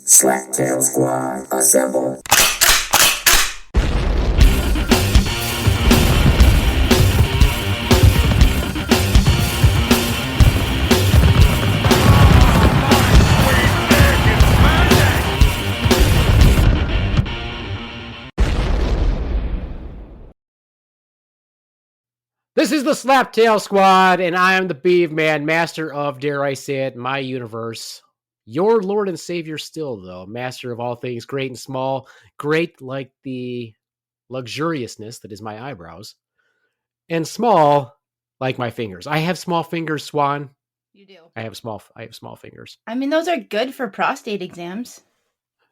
Slaptail Squad, assemble. This is the Slaptail Squad, and I am the Beeve Man, master of, dare I say it, my universe. Your Lord and Savior still, though, master of all things great and small, great like the luxuriousness that is my eyebrows, and small like my fingers. I have small fingers, Swan. You do. I have small fingers. I mean, those are good for prostate exams.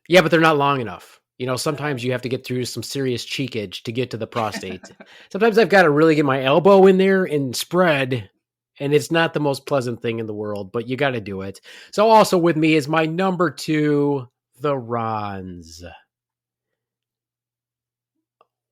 Yeah, but they're not long enough. You know, sometimes you have to get through some serious cheekage to get to the prostate. Sometimes I've got to really get my elbow in there and spread, and it's not the most pleasant thing in the world, but you got to do it. So also with me is my number 2, the Rons.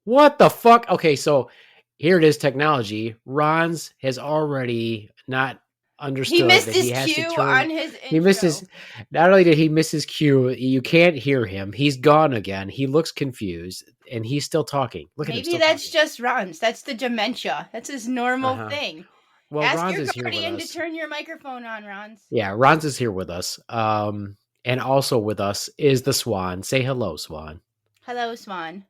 What the fuck? Okay, so here it is, technology. Rons has already not understood He missed that his he has cue to turn. on his intro. He missed his. Not only did he miss his cue, you can't hear him. He's gone again. He looks confused, and he's still talking. Look at him. Maybe that's just Ron's. That's the dementia. That's his normal thing. Well, Ask Rons your is here with guardian us. to turn your microphone on, Rons. Yeah, Rons is here with us. And also with us is the Swan. Say hello, Swan. Hello, Swan.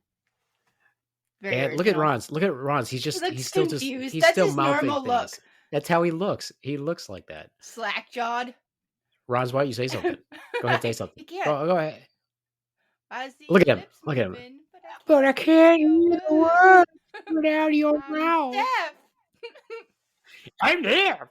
Very And look at Rons. Look at Rons. He's still confused. He's That's still his mouthing normal things. look. That's how he looks. He looks like that. Slack-jawed. Rons, why don't you say something? Go ahead, say something. He can't. Go ahead. I see Look at him. lips Look at him. moving, But I can't hear a word without your mouth. deaf. I'm there.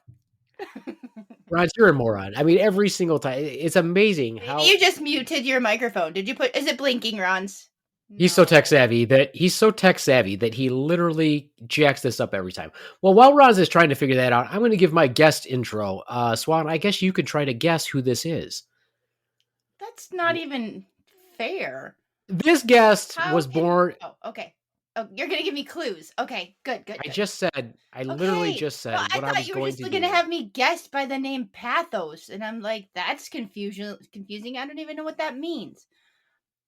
Rons, you're a moron. I mean, every single time. It's amazing how Maybe you just muted your microphone. Did you put? Is it blinking, Rons? he's so tech savvy that he literally jacks this up every time. Well, while Rons is trying to figure that out, I'm going to give my guest intro. Swan, I guess you could try to guess who this is. That's not even fair. This guest was born. Oh, okay. Oh, you're gonna give me clues. Okay, good. I literally just said what I was going to do. I thought you were just going to have me guessed by the name Pathos, and I'm like, that's confusing. I don't even know what that means.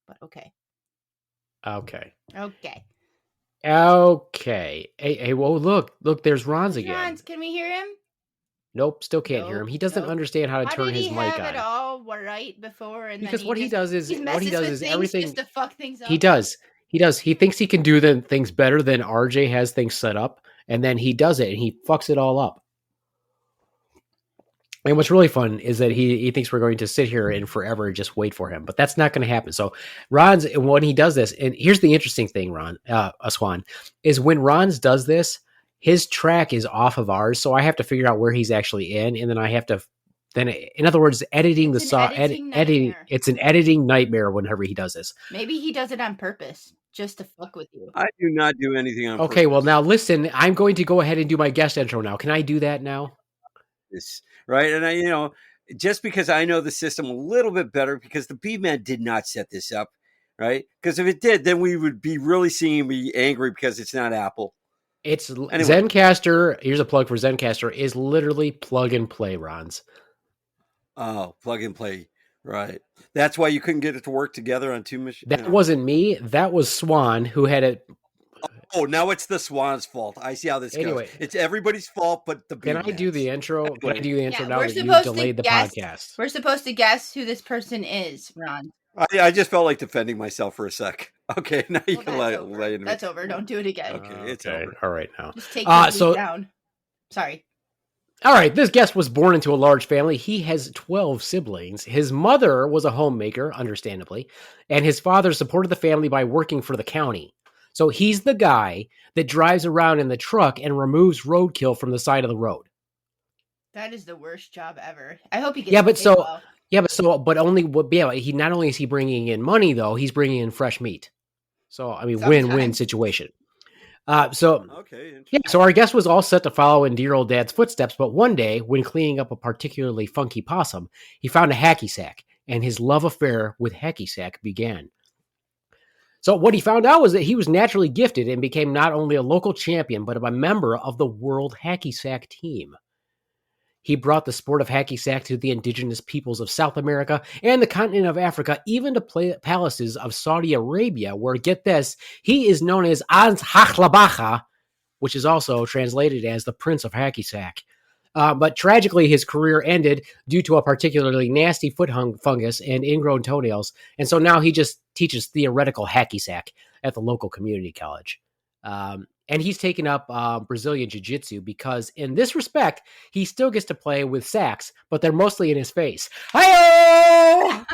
But okay. Okay. Hey, well, look, there's Rons again. Rons, can we hear him? Nope, still can't hear him. He doesn't understand how to turn his mic on. How did he have it all right before? And because then what he does is everything. Just to fuck things up. He does. He thinks he can do things better than RJ has things set up, and then he does it, and he fucks it all up. And what's really fun is that he thinks we're going to sit here and forever just wait for him, but that's not going to happen. So Ron's, when he does this, and here's the interesting thing, Swan, is when Ron's does this, his track is off of ours, so I have to figure out where he's actually in, and then I have to, in other words, editing it's an editing nightmare whenever he does this. Maybe he does it on purpose, just to fuck with you. I do not do anything on purpose. Okay, well now listen, I'm going to go ahead and do my guest intro now. Can I do that now? Right, and just because I know the system a little bit better, because the B-Man did not set this up, right? Because if it did, then we would be really seeing me angry because it's not Apple. It's anyway. Zencaster. Here's a plug for Zencaster. Is literally plug and play, Rons. Oh, plug and play, right? That's why you couldn't get it to work together on two machines. That wasn't me. That was Swan who had it. Oh, now it's the Swan's fault. I see how this goes. It's everybody's fault, but the Can I do the intro? Anyway. Can I do the intro now that you delayed the podcast? We're supposed to guess who this person is, Ron. I just felt like defending myself for a sec. Okay, now you can lay in. That's over. Don't do it again. Okay, it's over. All right, now. Just take it down. Sorry. All right, this guest was born into a large family. He has 12 siblings. His mother was a homemaker, understandably, and his father supported the family by working for the county. So he's the guy that drives around in the truck and removes roadkill from the side of the road. That is the worst job ever. I hope he gets but he not only is he bringing in money though, he's bringing in fresh meat. So I mean, win-win situation. So our guest was all set to follow in dear old dad's footsteps, but one day when cleaning up a particularly funky possum, he found a hacky sack, and his love affair with hacky sack began. So what he found out was that he was naturally gifted and became not only a local champion, but a member of the World Hacky Sack team. He brought the sport of hacky sack to the indigenous peoples of South America and the continent of Africa, even to palaces of Saudi Arabia, where, get this, he is known as Ans Hachlabacha, which is also translated as the Prince of Hacky Sack. But tragically, his career ended due to a particularly nasty foot fungus and ingrown toenails. And so now he just teaches theoretical hacky sack at the local community college. And he's taken up Brazilian Jiu-Jitsu because in this respect, he still gets to play with sacks, but they're mostly in his face. Hi-yo!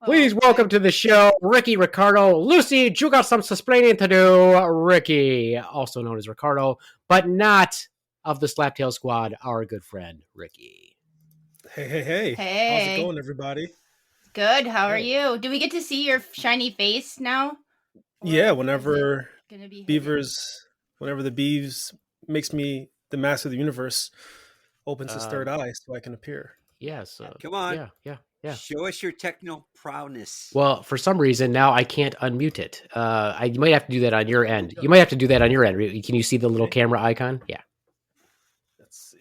Please welcome to the show, Ricky Ricardo. Lucy, you got some explaining to do. Ricky, also known as Ricardo, but not of the Slaptail Squad, our good friend, Ricky. Hey. How's it going, everybody? Good. How are you? Do we get to see your shiny face now? Yeah, whenever the Beeves makes me the master of the universe, opens his third eye so I can appear. Yes. Come on. Yeah. Show us your techno prowess. Well, for some reason, now I can't unmute it. You might have to do that on your end. You might have to do that on your end. Can you see the little camera icon? Yeah. Let's see.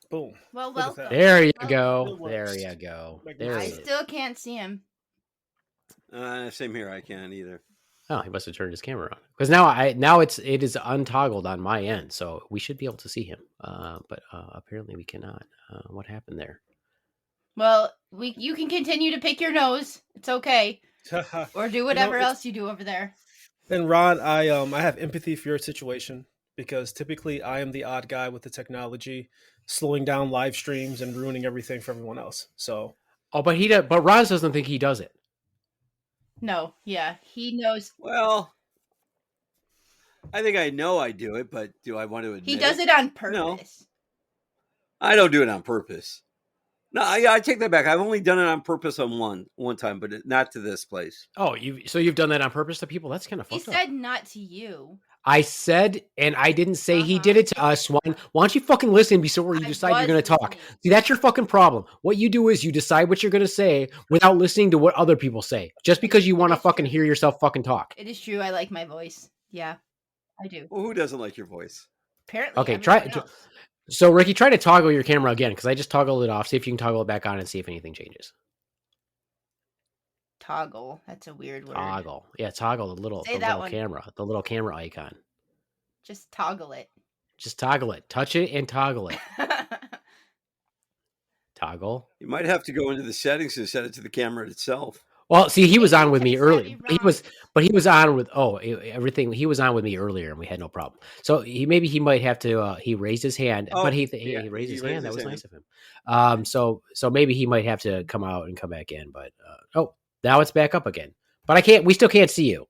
Boom. Well, welcome. There you go. There you go. I still can't see him. Same here. I can't either. Oh, he must have turned his camera on because now it is untoggled on my end, so we should be able to see him. But apparently we cannot. What happened there? Well, you can continue to pick your nose. It's okay, or do whatever else you do over there. And Ron, I have empathy for your situation because typically I am the odd guy with the technology, slowing down live streams and ruining everything for everyone else. So, but Ron doesn't think he does it. No, yeah, he knows. Well, I think I know I do it, but do I want to admit he does it on purpose? No, I don't do it on purpose. No, I take that back. I've only done it on purpose on one time, but not to this place. Oh, you've done that on purpose to people? That's kind of fucked up. He said not to you. I said, and I didn't say he did it to us, Swan. Why don't you fucking listen before you decide you're going to talk? See, that's your fucking problem. What you do is you decide what you're going to say without listening to what other people say, just because you want to fucking hear yourself fucking talk. It is true. I like my voice. Yeah, I do. Well, who doesn't like your voice? Apparently. Okay, try. So, Ricky, try to toggle your camera again, because I just toggled it off. See if you can toggle it back on and see if anything changes. Toggle. That's a weird word. Toggle. Yeah, toggle the little camera, the little camera icon. Just toggle it. Just toggle it. Touch it and toggle it. Toggle. You might have to go into the settings and set it to the camera itself. Well, see, he was on with me earlier. He was on with everything. He was on with me earlier, and we had no problem. So he might have to. He raised his hand, but he raised his hand. That was nice of him. So maybe he might have to come out and come back in. But now it's back up again. But I can't. We still can't see you.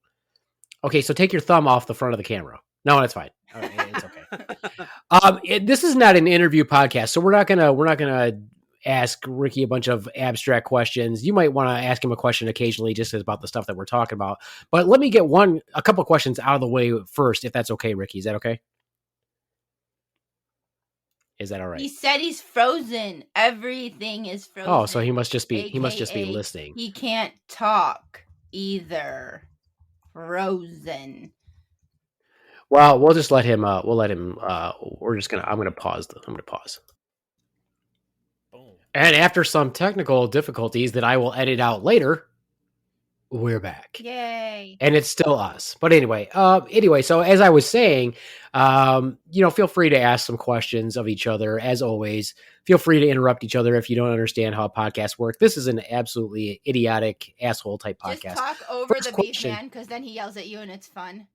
Okay, so take your thumb off the front of the camera. No, that's fine. All right, it's okay. This is not an interview podcast, so we're not gonna ask Ricky a bunch of abstract questions. You might want to ask him a question occasionally just about the stuff that we're talking about. But let me get a couple questions out of the way first, if that's okay, Ricky. Is that okay? Is that all right? He said he's frozen. Everything is frozen. Oh, so he must just be listening. He can't talk either. Frozen. Well, we'll just let him. I'm gonna pause. I'm gonna pause. And after some technical difficulties that I will edit out later, we're back. Yay! And it's still us. But anyway, so as I was saying, feel free to ask some questions of each other. As always, feel free to interrupt each other if you don't understand how podcasts work. This is an absolutely idiotic asshole type podcast. Just talk over the beat man, because then he yells at you and it's fun.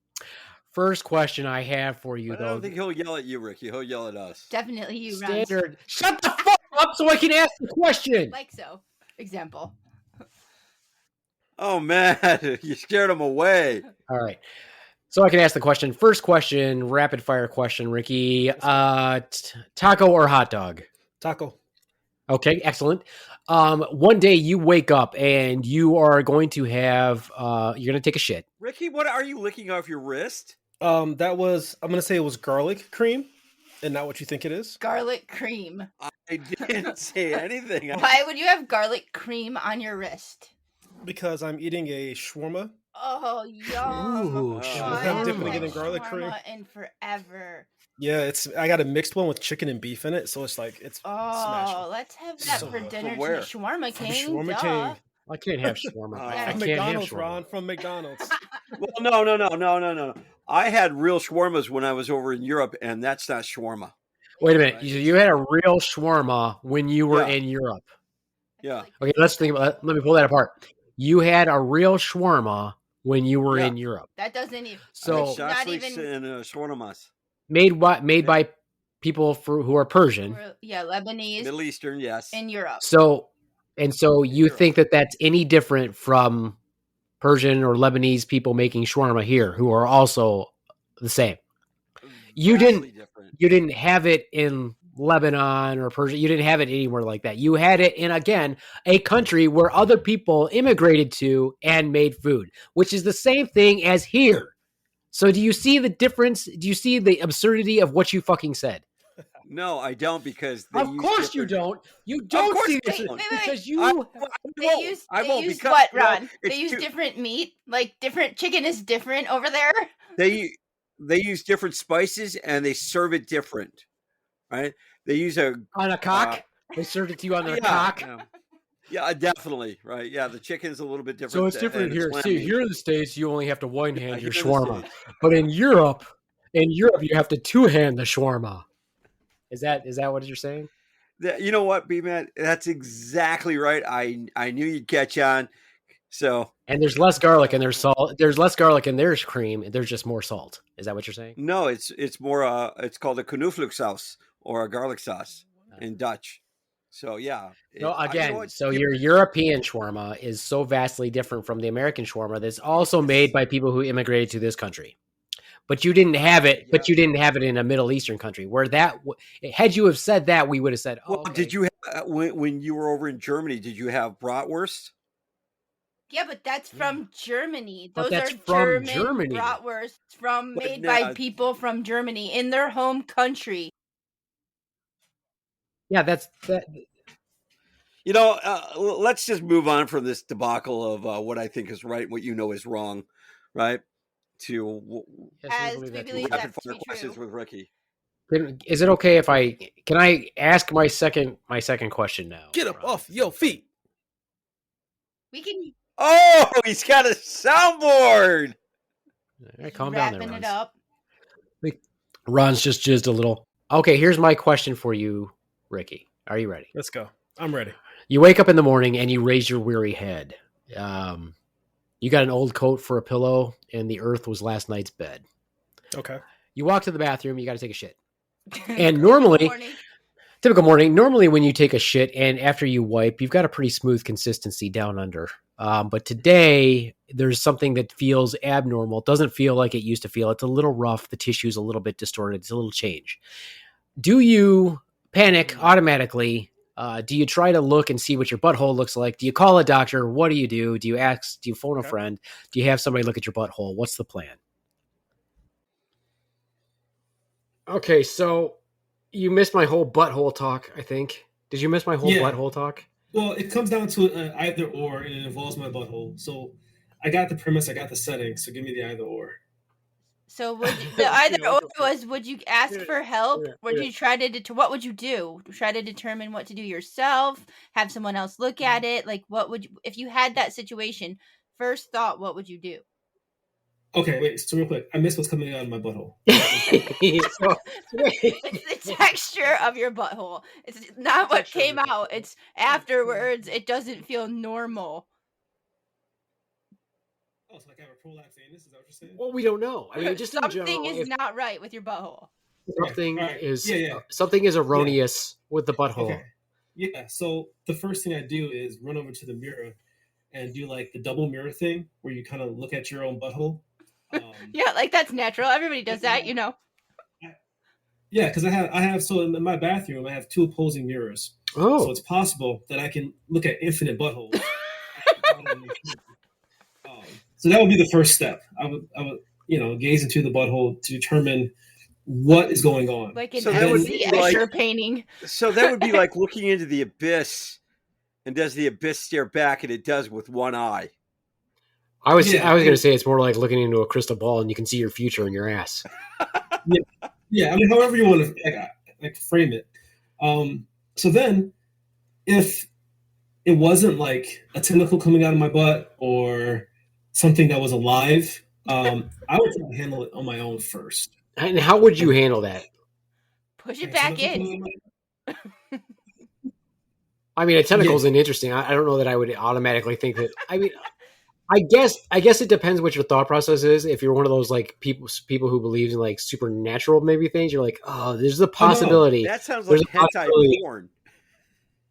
First question I have for you, I don't think he'll yell at you, Ricky. He'll yell at us. Definitely you, Standard. Runs. Shut the fuck up so I can ask the question. Like so. Example. Oh, man. You scared him away. All right. So I can ask the question. First question, rapid fire question, Ricky. Taco or hot dog? Taco. Okay, excellent. One day you wake up and you are going to have, you're going to take a shit. Ricky, what are you licking off your wrist? I'm going to say it was garlic cream and not what you think it is. Garlic cream. I didn't say anything. Why would you have garlic cream on your wrist? Because I'm eating a shawarma. Oh, yum. Ooh, I haven't dipping had it in garlic shawarma cream. in forever. Yeah, I got a mixed one with chicken and beef in it, so it's like it's Oh, let's have that So for good. dinner From where? tonight. Shawarma from King. Shawarma duh. King. I can't have shawarma. I Yeah. From can't have McDonald's, shawarma. Ron. From McDonald's. Well, no. I had real shawarmas when I was over in Europe, and that's not shawarma. Wait a minute. Right. You had a real shawarma when you were Yeah. in Europe. Yeah. Okay, let's think about. Let me pull that apart. You had a real shawarma when you were Yeah. in Europe. That doesn't even. So not Shashliks even. and shawarmas. made by people who are Persian. Yeah, Lebanese Middle Eastern, yes. in Europe. So you Europe. think that that's any different from Persian or Lebanese people making shawarma here, who are also the same? You Vastly different. You didn't have it in Lebanon or Persia. You didn't have it anywhere like that. You had it in, again, a country where other people immigrated to and made food, which is the same thing as here. So do you see the difference? Do you see the absurdity of what you fucking said? No, I don't, because Of course you don't. You don't course see I this don't. because you. They use because, what, you know, Ron? They it's use too- different meat. Like different chicken is different over there. They use different spices and they serve it different, right? They use on a cock. They served it to you on their cock. Yeah, definitely, right? Yeah, the chicken's a little bit different. So it's different and here. lamb See, meat. here in the States, you only have to one hand your Here in the shawarma, States. but in Europe, you have to two hand the shawarma. Is that what you're saying? You know what, B-Man? That's exactly right. I knew you'd catch on. So, and there's less garlic and there's salt. There's less garlic and there's cream. And there's just more salt. Is that what you're saying? No, it's more. It's called a knoflook sauce or a garlic sauce in Dutch. So yeah. No, again, so your European shawarma is so vastly different from the American shawarma that's also made by people who immigrated to this country. But you didn't have it. Yeah. But you didn't have it in a Middle Eastern country where that. Had you have said that, we would have said, "Oh, well, okay." Did you have, when you were over in Germany? Did you have bratwurst? Yeah, but that's from Germany. Those are from German bratwursts made by people from Germany in their home country. Yeah, that's that. You know, let's just move on from this debacle of what I think is right, what you know is wrong, right? To as we believe that to be questions true. with Ricky. Is it okay if can I ask my second question now? Get up off your feet. We can. Oh, he's got a soundboard. All right, calm down there, Wrapping Ron. it up. Ron's just jizzed a little. Okay, here's my question for you, Ricky. Are you ready? Let's go. I'm ready. You wake up in the morning and you raise your weary head. You got an old coat for a pillow, and the earth was last night's bed. Okay. You walk to the bathroom. You got to take a shit. And normally, typical morning. Normally, when you take a shit and after you wipe, you've got a pretty smooth consistency down under. But today, there's something that feels abnormal. It doesn't feel like it used to feel. It's a little rough. The tissue's a little bit distorted. It's a little change. Do you panic automatically? Do you try to look and see what your butthole looks like? Do you call a doctor? What do? Do you ask? Do you phone a friend? Do you have somebody look at your butthole? What's the plan? Okay, so you missed my whole butthole talk, I think. Did you miss my whole butthole talk? Well, it comes down to either or, and it involves my butthole. So I got the premise, I got the setting, so give me the either or. So the either or was, would you ask for help? Would you try to what would you do? Try to determine what to do yourself? Have someone else look at it? Like, what would you, if you had that situation? First thought, what would you do? Okay, wait. So real quick, I missed what's coming out of my butthole. It's the texture of your butthole. It's not what came out. It's afterwards. It doesn't feel normal. Oh, so like I have a prolapse anus? Is that what you're saying? Well, we don't know. I mean, just something is not right with your butthole. Something is erroneous with the butthole. Okay. Yeah. So the first thing I do is run over to the mirror and do like the double mirror thing, where you kind of look at your own butthole. Yeah, like that's natural. Everybody does that, you know. Yeah, because I have so in my bathroom I have two opposing mirrors. Oh, so it's possible that I can look at infinite buttholes. So that would be the first step. I would gaze into the butthole to determine what is going on. Like an Escher painting. So that would be like looking into the abyss, and does the abyss stare back? And it does with one eye. I was going to say it's more like looking into a crystal ball and you can see your future in your ass. Yeah, I mean, however you want to like frame it. So then, if it wasn't like a tentacle coming out of my butt or something that was alive, I would try to handle it on my own first. And how would you handle that? Push it back in. I mean, a tentacle's interesting. I don't know that I would automatically think that. I mean, I guess it depends what your thought process is. If you're one of those like people who believes in like supernatural maybe things, you're like, oh, there's the possibility. That sounds like hentai porn.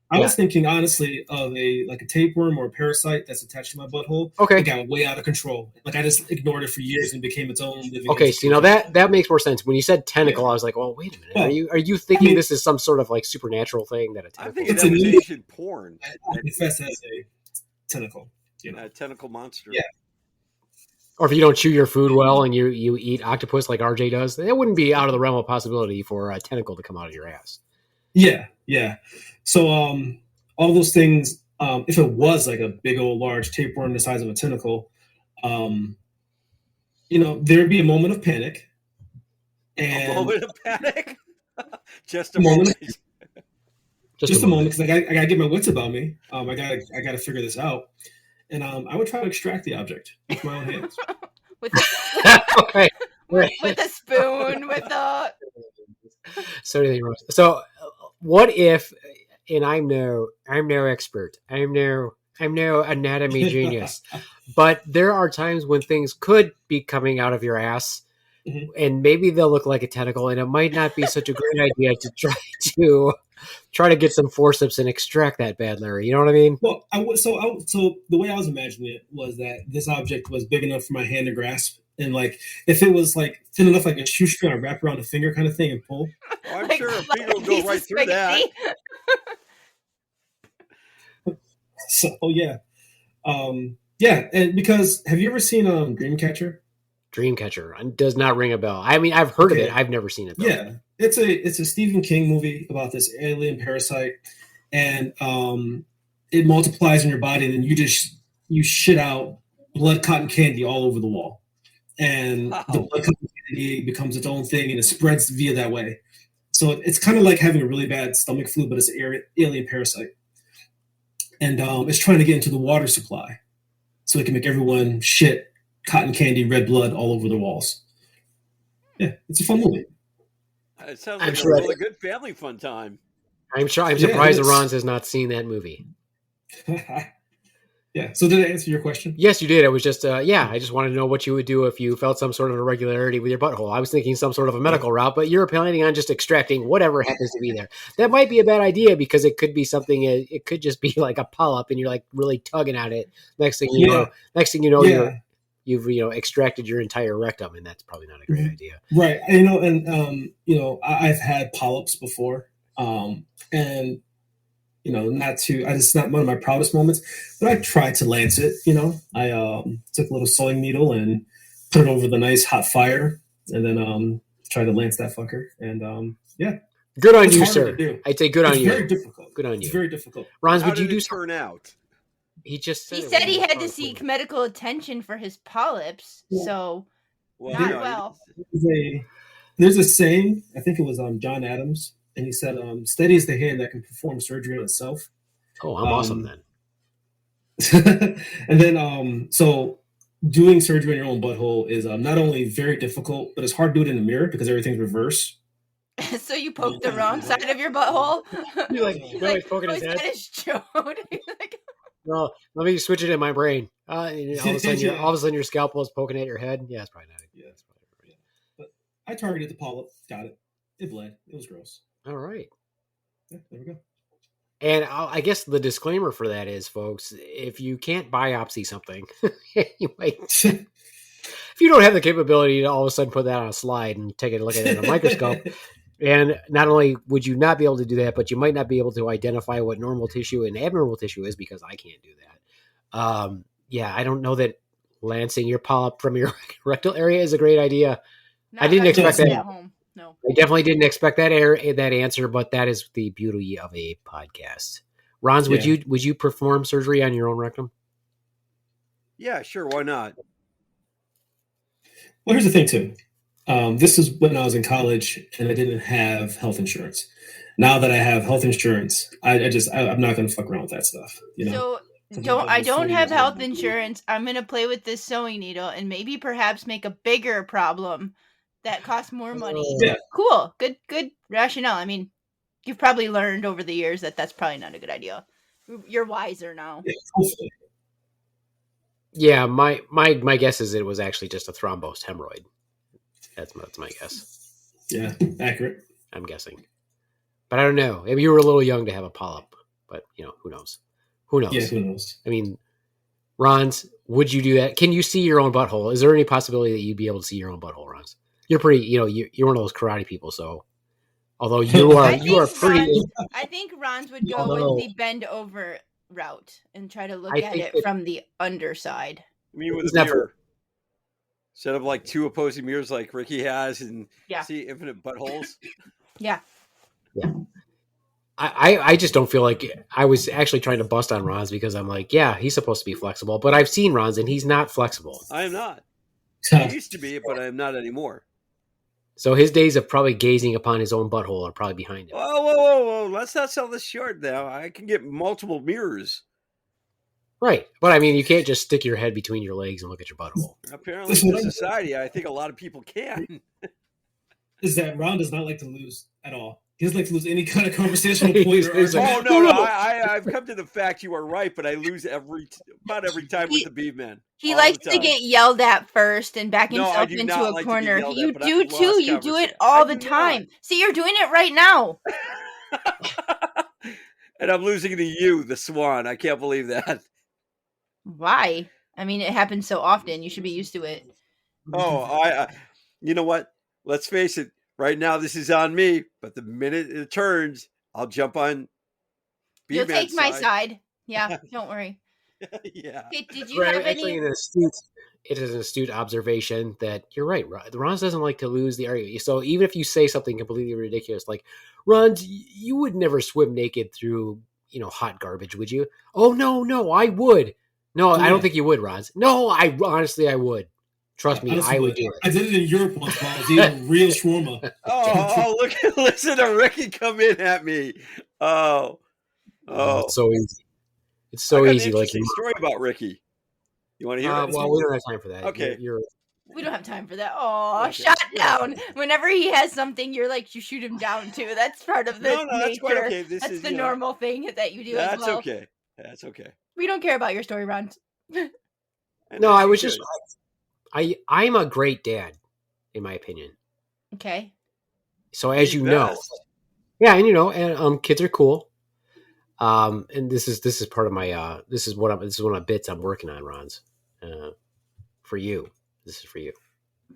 I was thinking honestly of a tapeworm or a parasite that's attached to my butthole. Okay, it got way out of control. Like I just ignored it for years and became its own living. Okay, so you know that makes more sense. When you said tentacle, I was like, well, wait a minute. Are you thinking this is some sort of like supernatural thing that a tentacle? I think it's an Asian porn. I confess as a tentacle. You know, a tentacle monster. Yeah. Or if you don't chew your food well and you eat octopus like RJ does, it wouldn't be out of the realm of possibility for a tentacle to come out of your ass. Yeah. So all those things, if it was like a big old large tapeworm the size of a tentacle, there'd be a moment of panic. And a moment of panic? Just a moment. Just a moment, because I gotta get my wits about me. I gotta figure this out. And I would try to extract the object with my own hands. with a spoon, with a... So what if, and I'm no expert, I'm no anatomy genius, but there are times when things could be coming out of your ass, and maybe they'll look like a tentacle, and it might not be such a great idea to try to get some forceps and extract that bad Larry. You know what I mean? Well, so the way I was imagining it was that this object was big enough for my hand to grasp. And like, if it was like thin enough, like a shoestring, I wrap around a finger kind of thing and pull. I'm sure a finger will go right through that. So yeah, and because have you ever seen Dreamcatcher? Dreamcatcher does not ring a bell. I mean, I've heard of it. I've never seen it though. Yeah, it's a Stephen King movie about this alien parasite, and it multiplies in your body, and then you shit out blood cotton candy all over the wall. And the blood cotton candy becomes its own thing, and it spreads via that way. So it's kind of like having a really bad stomach flu, but it's an alien parasite. And it's trying to get into the water supply so it can make everyone shit cotton candy, red blood all over the walls. Yeah, it's a fun movie. It sounds like a really good family fun time. I'm surprised that Ron has not seen that movie. Yeah. So did I answer your question? Yes, you did. It was just, I just wanted to know what you would do if you felt some sort of irregularity with your butthole. I was thinking some sort of a medical route, but you're planning on just extracting whatever happens to be there. That might be a bad idea because it could be something. It could just be like a polyp, and you're like really tugging at it. Next thing you know, you've extracted your entire rectum, and that's probably not a great idea. Right. I've had polyps before, and. It's not one of my proudest moments, but I tried to lance it. I took a little sewing needle and put it over the nice hot fire, and then tried to lance that fucker. And good on you, sir. I'd say good on you. It's very difficult. Good on you. It's very difficult. Ron, would you do turn out? He just said he had to seek medical attention for his polyps. Yeah. So There's a saying. I think it was John Adams. And he said, steady is the hand that can perform surgery on itself. Oh, I'm awesome then. And then, so doing surgery on your own butthole is not only very difficult, but it's hard to do it in the mirror because everything's reverse. So you poke the wrong side of your butthole? You're like poking his head. Well, let me switch it in my brain. All of a sudden, your scalpel is poking at your head. Yeah, it's probably not. Yeah, it's probably right. But I targeted the polyp. Got it. It bled. It was gross. All right. Yeah, there we go. And I guess the disclaimer for that is, folks, if you can't biopsy something, you might. If you don't have the capability to all of a sudden put that on a slide and take a look at it in a microscope, and not only would you not be able to do that, but you might not be able to identify what normal tissue and abnormal tissue is because I can't do that. I don't know that lancing your polyp from your rectal area is a great idea. I didn't expect that. No. I definitely didn't expect that answer, but that is the beauty of a podcast. Rons, would you perform surgery on your own rectum? Yeah, sure. Why not? Well, here's the thing too. This was when I was in college and I didn't have health insurance. Now that I have health insurance, I'm not going to fuck around with that stuff. So I don't have health insurance. I'm going to play with this sewing needle and maybe perhaps make a bigger problem that costs more money. Yeah. Cool. Good rationale. I mean, you've probably learned over the years that that's probably not a good idea. You're wiser now. Yeah, hopefully. Yeah, my guess is it was actually just a thrombosed hemorrhoid. That's my guess. Yeah, accurate. I'm guessing. But I don't know. Maybe you were a little young to have a polyp. But, who knows? Who knows? Yeah, who knows? I mean, Rons, would you do that? Can you see your own butthole? Is there any possibility that you'd be able to see your own butthole, Rons? You're pretty, you're one of those karate people, so although you are pretty. I think Rons would go with the bend over route and try to look at it from the underside. I mean, with a mirror. Instead of like two opposing mirrors like Ricky has and see infinite buttholes. Yeah. Yeah. I just don't feel like I was actually trying to bust on Rons because I'm like, yeah, he's supposed to be flexible, but I've seen Rons and he's not flexible. I am not. I used to be, but I am not anymore. So his days of probably gazing upon his own butthole are probably behind him. Whoa. Let's not sell this short now. I can get multiple mirrors. Right. But I mean, you can't just stick your head between your legs and look at your butthole. Apparently in society, I think a lot of people can. Is that Ron does not like to lose at all. He doesn't like to lose any kind of conversational point. I've come to the fact you are right, but I lose about every time with the Beef Man. He likes to get yelled at first and back himself into a corner. You do too. You do it all the time. See, you're doing it right now. And I'm losing to you, the Swan. I can't believe that. Why? I mean, it happens so often. You should be used to it. Oh, you know what? Let's face it. Right now, this is on me, but the minute it turns, I'll jump on. You'll take my side. Yeah, don't worry. Yeah. Okay, did you have any? It is an astute observation that you're right. Rons doesn't like to lose the argument. So even if you say something completely ridiculous, like Rons, you would never swim naked through hot garbage, would you? Oh no, I would. No, I don't think you would, Rons. No, honestly I would. Trust me, I would do it. I did it in Europe once while I was eating real shawarma. Listen to Ricky come in at me. Oh. It's so easy. It's so easy. Like a story about Ricky. You want to hear it? Well, we don't have time for that. Okay. We don't have time for that. Oh, shut down. Whenever he has something, you're like, you shoot him down too. That's part of the nature. That's quite okay. That's the normal thing that you do as well. That's okay. We don't care about your story, Ron. No, I was just... I'm a great dad, in my opinion. Okay. So as you know, and kids are cool. And this is part of my this is one of the bits I'm working on, Rons. For you, this is for you.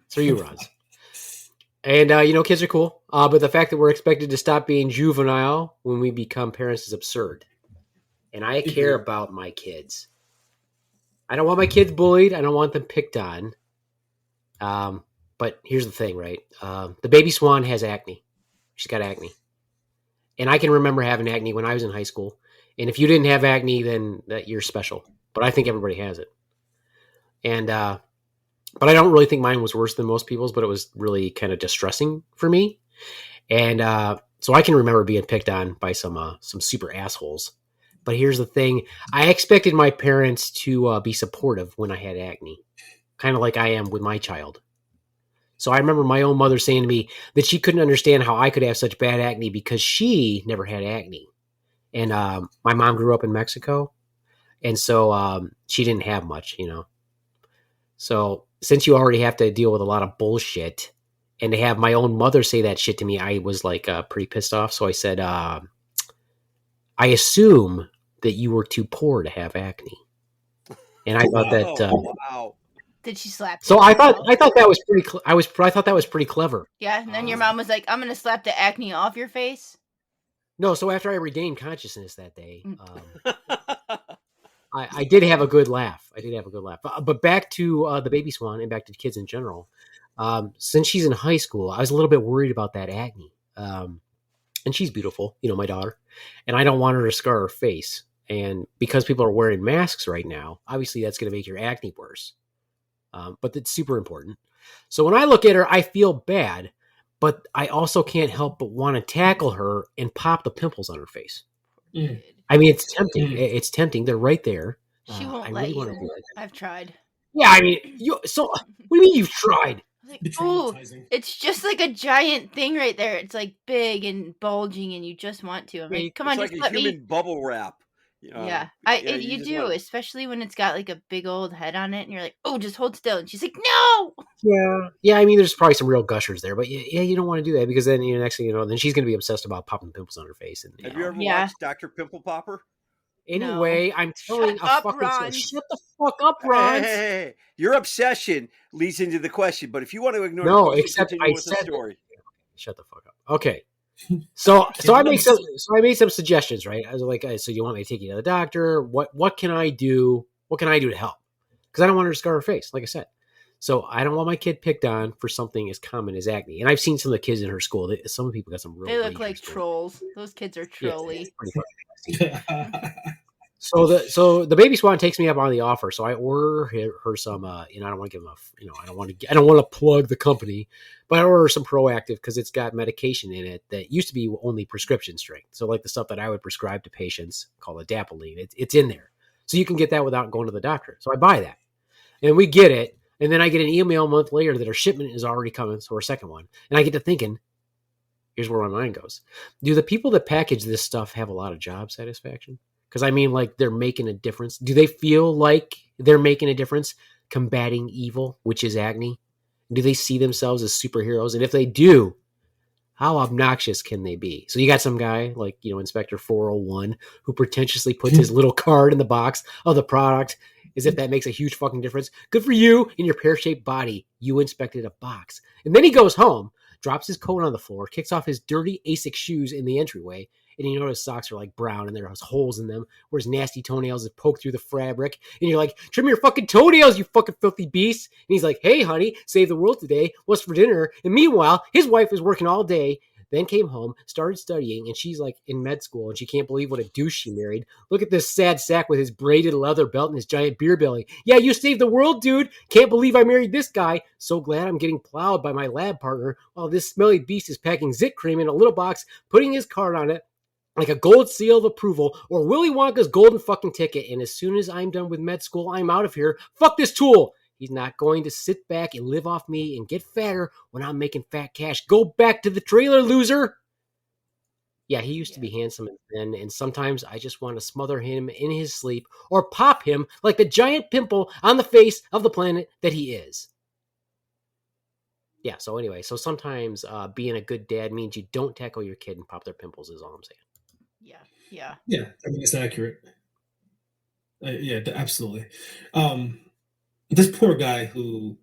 It's for you, Rons. And kids are cool. But the fact that we're expected to stop being juvenile when we become parents is absurd. And I care about my kids. I don't want my kids bullied. I don't want them picked on. But here's the thing, right? The baby swan has acne. She's got acne. And I can remember having acne when I was in high school. And if you didn't have acne, then that you're special. But I think everybody has it. And, but I don't really think mine was worse than most people's, but it was really kind of distressing for me. And, so I can remember being picked on by some super assholes. But here's the thing. I expected my parents to be supportive when I had acne. Kind of like I am with my child. So I remember my own mother saying to me that she couldn't understand how I could have such bad acne because she never had acne. And my mom grew up in Mexico. And so she didn't have much, So since you already have to deal with a lot of bullshit, and to have my own mother say that shit to me, I was like pretty pissed off. So I said, I assume that you were too poor to have acne. And I thought that... wow. Did she slap you? So I thought that was pretty. I thought that was pretty clever. Yeah, and then your mom was like, "I'm gonna slap the acne off your face." No, so after I regained consciousness that day, I did have a good laugh. But back to the baby swan and back to kids in general. Since she's in high school, I was a little bit worried about that acne. And she's beautiful, my daughter, and I don't want her to scar her face. And because people are wearing masks right now, obviously that's going to make your acne worse. But it's super important. So when I look at her, I feel bad, but I also can't help but want to tackle her and pop the pimples on her face. Mm. I mean, it's tempting. It's tempting. They're right there. She won't I let really want you. to do it. I've tried. Yeah, I mean, so what do you mean you've tried? Like, oh, it's just like a giant thing right there. It's like big and bulging, and you just want to. I'm like, come on, it's just like let a human me. bubble wrap. Yeah, you just do, want... especially when it's got like a big old head on it, and you're like, oh, just hold still. And she's like, no. Yeah. I mean, there's probably some real gushers there, but yeah, you don't want to do that because then next thing you know, then she's going to be obsessed about popping pimples on her face. And have you ever watched Dr. Pimple Popper? Anyway, I'm telling Shut the fuck up, Ron. Hey, your obsession leads into the question, but if you want to ignore no, the question, except continue I with said the story. Shut the fuck up. Okay. So I made some suggestions, right? I was like, so you want me to take you to the doctor? What can I do? What can I do to help? Because I don't want her to scar her face, like I said. So I don't want my kid picked on for something as common as acne. And I've seen some of the kids in her school. Some people got some real. They look like trolls. Those kids are trolly. Yeah, so the baby swan takes me up on the offer. So I order her some. I don't want to give them I don't want to plug the company, but I order some Proactive because it's got medication in it that used to be only prescription strength. So like the stuff that I would prescribe to patients called adapalene, it's in there, so you can get that without going to the doctor. So I buy that, and we get it, and then I get an email a month later that our shipment is already coming, so our second one, and I get to thinking, here's where my mind goes: do the people that package this stuff have a lot of job satisfaction? Because I mean, like, they're making a difference. Do they feel like they're making a difference combating evil, which is acne? Do they see themselves as superheroes? And if they do, how obnoxious can they be? So you got some guy like, Inspector 401 who pretentiously puts his little card in the box of the product as if that makes a huge fucking difference. Good for you in your pear-shaped body. You inspected a box. And then he goes home, drops his coat on the floor, kicks off his dirty ASIC shoes in the entryway, and his socks are like brown and there's holes in them where his nasty toenails have poked through the fabric. And you're like, trim your fucking toenails, you fucking filthy beast. And he's like, hey, honey, save the world today. What's for dinner? And meanwhile, his wife was working all day, then came home, started studying, and she's like in med school and she can't believe what a douche she married. Look at this sad sack with his braided leather belt and his giant beer belly. Yeah, you saved the world, dude. Can't believe I married this guy. So glad I'm getting plowed by my lab partner while this smelly beast is packing zit cream in a little box, putting his card on it like a gold seal of approval or Willy Wonka's golden fucking ticket. And as soon as I'm done with med school, I'm out of here. Fuck this tool. He's not going to sit back and live off me and get fatter when I'm making fat cash. Go back to the trailer, loser. Yeah, he used to be handsome then, and sometimes I just want to smother him in his sleep or pop him like the giant pimple on the face of the planet that he is. Yeah, so anyway, sometimes being a good dad means you don't tackle your kid and pop their pimples is all I'm saying. Yeah. I mean, it's accurate. Yeah, absolutely. This poor guy who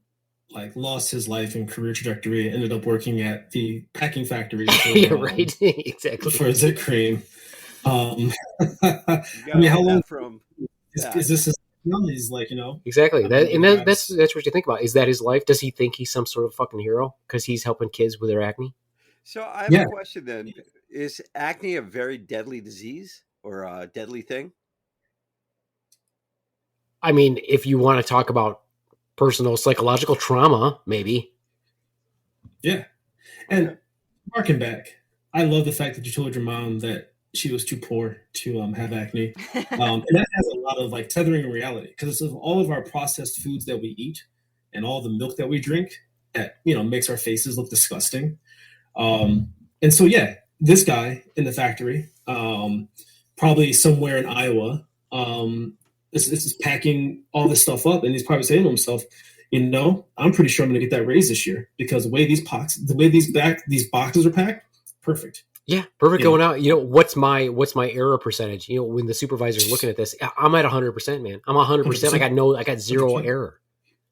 lost his life and career trajectory ended up working at the packing factory for, yeah, right. Exactly. For zit cream. I mean, how long is this? He's exactly. That's what you think about. Is that his life? Does he think he's some sort of fucking hero because he's helping kids with their acne? So I have a question then. Is acne a very deadly disease or a deadly thing? I mean, if you want to talk about personal psychological trauma, maybe. Yeah. And harking back, I love the fact that you told your mom that she was too poor to have acne. And that has a lot of tethering in reality because of all of our processed foods that we eat and all the milk that we drink that, makes our faces look disgusting. And so, this guy in the factory, probably somewhere in Iowa, is packing all this stuff up, and he's probably saying to himself, I'm pretty sure I'm going to get that raise this year because the way these boxes are packed, perfect. Yeah, perfect going out. What's my error percentage? When the supervisor is looking at this, I'm at 100%, man. I'm 100%. I got zero 100%. Error.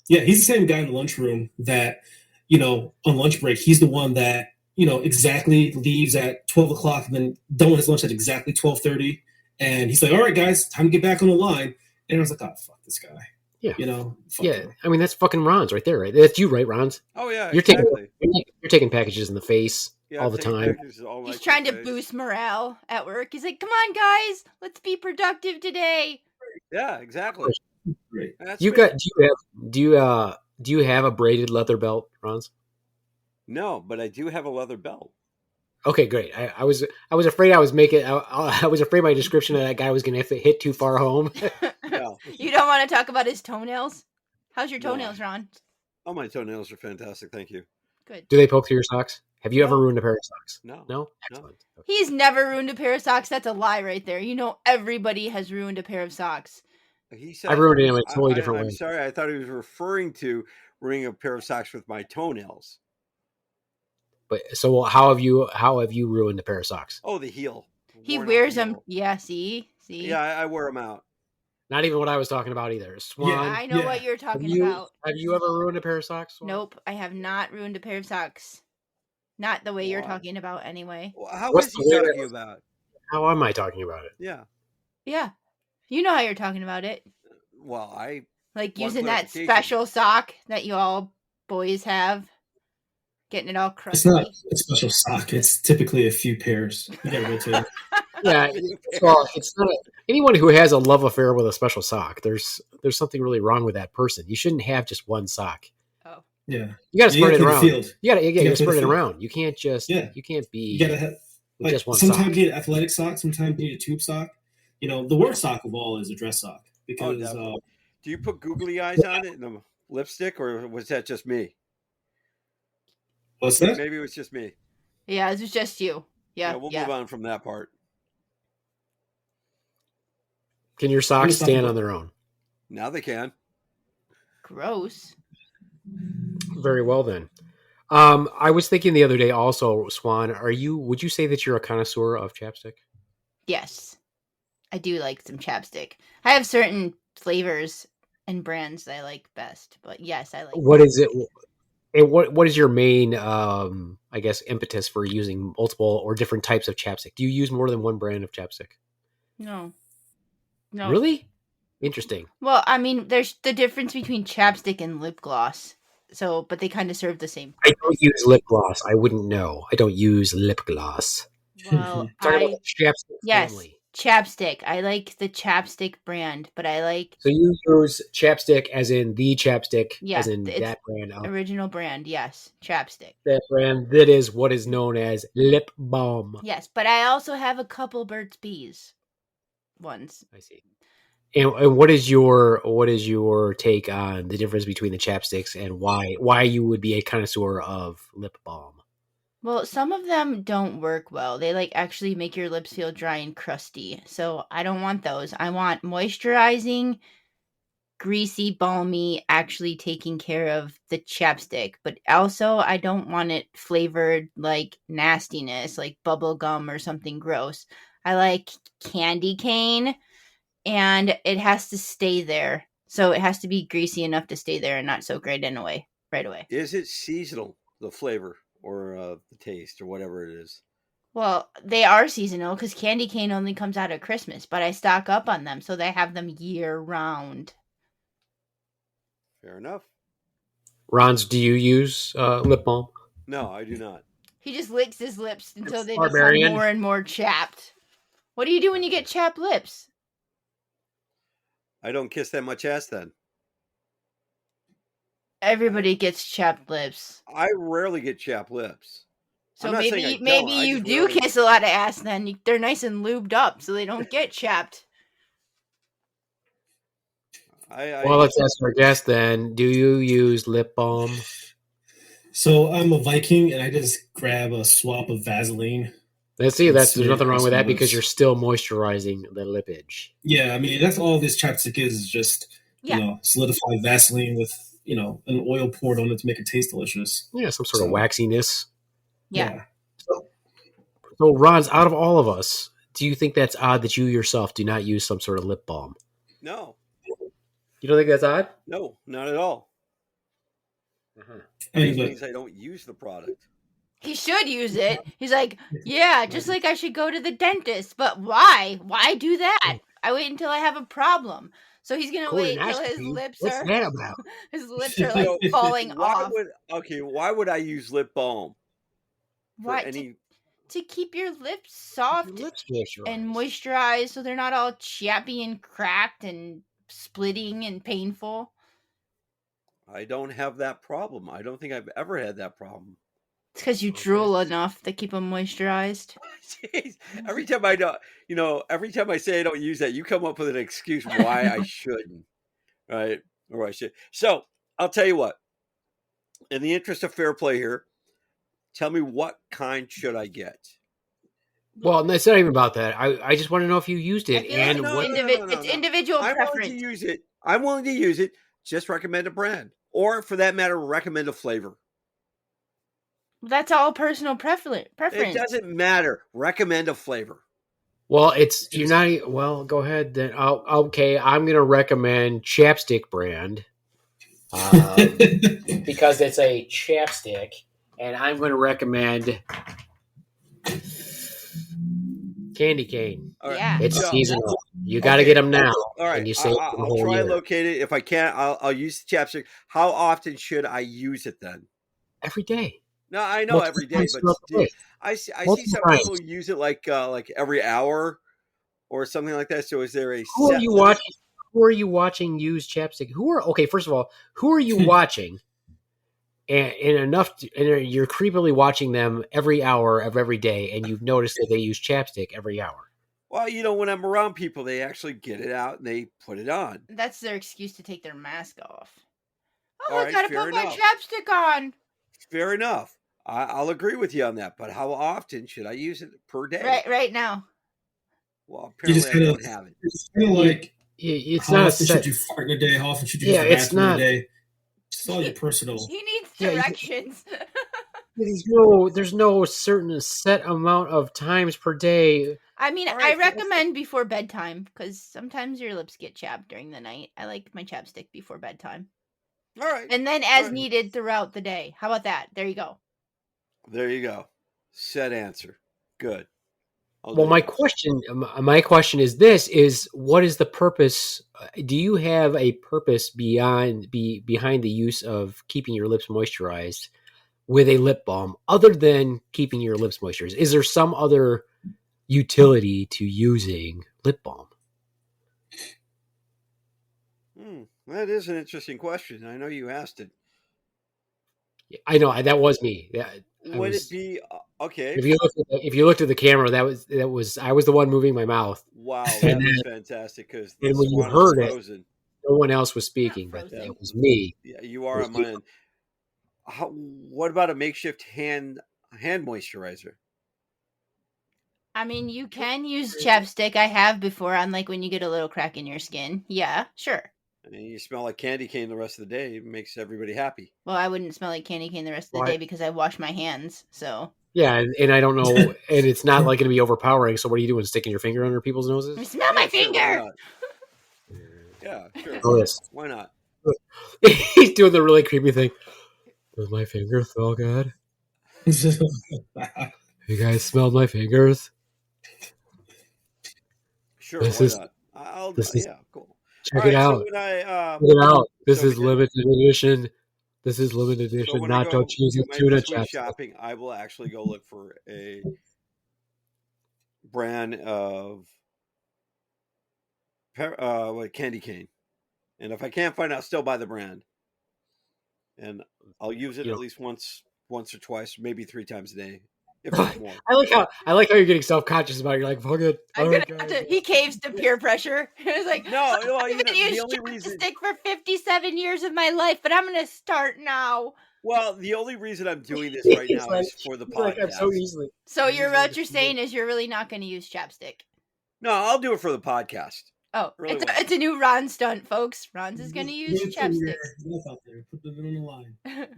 Yeah, he's the same guy in the lunchroom that, on lunch break, he's the one that, exactly leaves at 12 o'clock and then done with his lunch at exactly 12:30. And he's like, all right, guys, time to get back on the line. And I was like, oh, fuck this guy. Yeah. Fuck him. I mean, that's fucking Ron's right there, right? That's you, right, Ron's? Oh, yeah, you're taking packages in the face all the time. He's trying to boost morale at work. He's like, come on, guys, let's be productive today. Yeah, exactly. Great. Do Do you have a braided leather belt, Ronz? No, but I do have a leather belt. Okay, great. I was afraid I was afraid my description of that guy was going to hit too far home. No. You don't want to talk about his toenails? How's your toenails, Ron? Oh, my toenails are fantastic. Thank you. Good. Do they poke through your socks? Have you ever ruined a pair of socks? No. Excellent. Okay. He's never ruined a pair of socks. That's a lie right there. You know, everybody has ruined a pair of socks. He said, I ruined it in a totally different way. I'm sorry. I thought he was referring to ruining a pair of socks with my toenails. But so how have you ruined a pair of socks? Oh, the heel. He wears them. Yeah, see? Yeah, I wear them out. Not even what I was talking about either. Swan. Yeah, I know what you're talking about. Have you ever ruined a pair of socks, Swan? Nope, I have not ruined a pair of socks. Not the way you're talking about, anyway. Well, how is he talking about? How am I talking about it? Yeah. Yeah. You know how you're talking about it. Well, I like using that special sock that you all boys have. Getting it all crusty. It's not a special sock. It's typically a few pairs. You gotta rotate it. Yeah, well, it's not anyone who has a love affair with a special sock. There's something really wrong with that person. You shouldn't have just one sock. Oh, yeah. You got to spread it around. Field. You got to spread it around. You can't just. Yeah. You can't be. You gotta have like, just one sometimes sock. you need an athletic sock. Sometimes you need a tube sock. You know, the worst sock of all is a dress sock because. Do you put googly eyes on it in the lipstick, or was that just me? What's that? Maybe it was just me. Yeah, it was just you. Yeah, we'll move on from that part. Can your socks stand on their own? Now they can. Gross. Very well then. I was thinking the other day also, Swan, would you say that you're a connoisseur of chapstick? Yes. I do like some chapstick. I have certain flavors and brands that I like best, but yes, I like What is it? And what is your main, I guess, impetus for using multiple or different types of chapstick? Do you use more than one brand of chapstick? No. Really? Interesting. Well, I mean, there's the difference between chapstick and lip gloss. So, but they kind of serve the same purpose. I don't use lip gloss. I wouldn't know. I don't use lip gloss. Well, chapstick family. Chapstick. I like the Chapstick brand, but I like. So you use chapstick as in the chapstick, as in that brand. Original brand, yes. Chapstick. That brand that is what is known as lip balm. Yes, but I also have a couple Burt's Bees ones. I see. And what is your take on the difference between the chapsticks and why you would be a connoisseur of lip balm? Well, some of them don't work well. They actually make your lips feel dry and crusty. So I don't want those. I want moisturizing, greasy, balmy, actually taking care of the chapstick. But also I don't want it flavored like nastiness, like bubble gum or something gross. I like candy cane, and it has to stay there. So it has to be greasy enough to stay there and not so great right away. Is it seasonal, the flavor? Or the taste, or whatever it is. Well, they are seasonal because candy cane only comes out at Christmas, but I stock up on them, so they have them year round. Fair enough. Ronz, do you use lip balm? No, I do not. He just licks his lips until they become more and more chapped. What do you do when you get chapped lips? I don't kiss that much ass then. Everybody gets chapped lips. I rarely get chapped lips. So maybe you do kiss a lot of ass then. They're nice and lubed up so they don't get chapped. Well, let's ask our guest then. Do you use lip balm? So I'm a Viking and I just grab a swab of Vaseline. Let's see. There's nothing wrong with that because you're still moisturizing the lippage. Yeah, I mean, that's all this chapstick is just, solidified Vaseline with, an oil poured on it to make it taste delicious. Yeah, some sort of waxiness. Yeah. So, Ronz, out of all of us, do you think that's odd that you yourself do not use some sort of lip balm? No. You don't think that's odd? No, not at all. Mm-hmm. Means I don't use the product. He should use it. He's like, yeah, just like I should go to the dentist. But why? Why do that? I wait until I have a problem. So he's gonna wait until his lips What's that about? His lips are like falling off. Why would I use lip balm? Why? To keep your lips soft and moisturized so they're not all chappy and cracked and splitting and painful. I don't have that problem. I don't think I've ever had that problem. It's because you drool enough to keep them moisturized. Jeez. Every time I don't, every time I say I don't use that, you come up with an excuse why I shouldn't, right? Or I should. So I'll tell you what. In the interest of fair play here, tell me what kind should I get? Well, it's not even about that. I just want to know if you used it and what. It's individual preference. I'm willing to use it. I'm willing to use it. Just recommend a brand, or for that matter, recommend a flavor. That's all personal preference. It doesn't matter. Recommend a flavor. Well, you're not. Well, go ahead then. Okay, I'm going to recommend Chapstick brand because it's a chapstick, and I'm going to recommend Candy cane. Right. Yeah, it's seasonal. You got to get them now. All right, and you save I'll try and locate it. If I can't, I'll use the chapstick. How often should I use it then? Every day. No, I know every day, but I see some people use it like every hour or something like that. So is there a who are you watching? Who are you watching use chapstick? First of all, who are you watching? And you're creepily watching them every hour of every day, and you've noticed that they use chapstick every hour. Well, when I'm around people, they actually get it out and they put it on. That's their excuse to take their mask off. Oh, I gotta put my chapstick on. Fair enough. I'll agree with you on that. But how often should I use it per day? Right now. Well, apparently I don't have it. It's kind of like it's how not often should you fart in a day? How often should you use the bathroom in a day? It's all your personal. He needs directions. There's no certain set amount of times per day. I mean, I recommend before bedtime because sometimes your lips get chapped during the night. I like my chapstick before bedtime. All right. And then as needed throughout the day. How about that? There you go. There you go. Set answer. Good. Well, my question is what is the purpose? Do you have a purpose behind the use of keeping your lips moisturized with a lip balm other than keeping your lips moisturized? Is there some other utility to using lip balm? That is an interesting question. I know you asked it. I know that was me. Would it be okay? If you looked at the camera, that was I was the one moving my mouth. Wow, that was fantastic. Because when you heard it, no one else was speaking, but it was me. Yeah, you are on my end. What about a makeshift hand moisturizer? I mean, you can use chapstick. I have before on when you get a little crack in your skin. Yeah, sure. And you smell like candy cane the rest of the day. It makes everybody happy. Well, I wouldn't smell like candy cane the rest of the day because I wash my hands. So yeah, and I don't know, and it's not going to be overpowering. So what are you doing? Sticking your finger under people's noses? Smell my finger. Yeah, sure. Oh, yes. Why not? He's doing the really creepy thing. Does my finger smell good? You guys smelled my fingers? Sure, why not? Yeah, cool. Check it out. Check it out. This is limited edition. This is limited edition. Nacho cheesy tuna chapstick. Shopping, I will actually go look for a brand of candy cane, and if I can't find out, I'll still buy the brand, and I'll use it at least once or twice, maybe 3 times a day. If not more. I like how you're getting self-conscious about it. You're like, fuck it. He caves to peer pressure. It's like, no, I'm going to use chapstick for 57 years of my life, but I'm going to start now. Well, the only reason I'm doing this right now is for the podcast. So what you're saying is you're really not going to use chapstick? No, I'll do it for the podcast. Oh, really it's a new Ron stunt, folks. Ron's is going to use chapstick.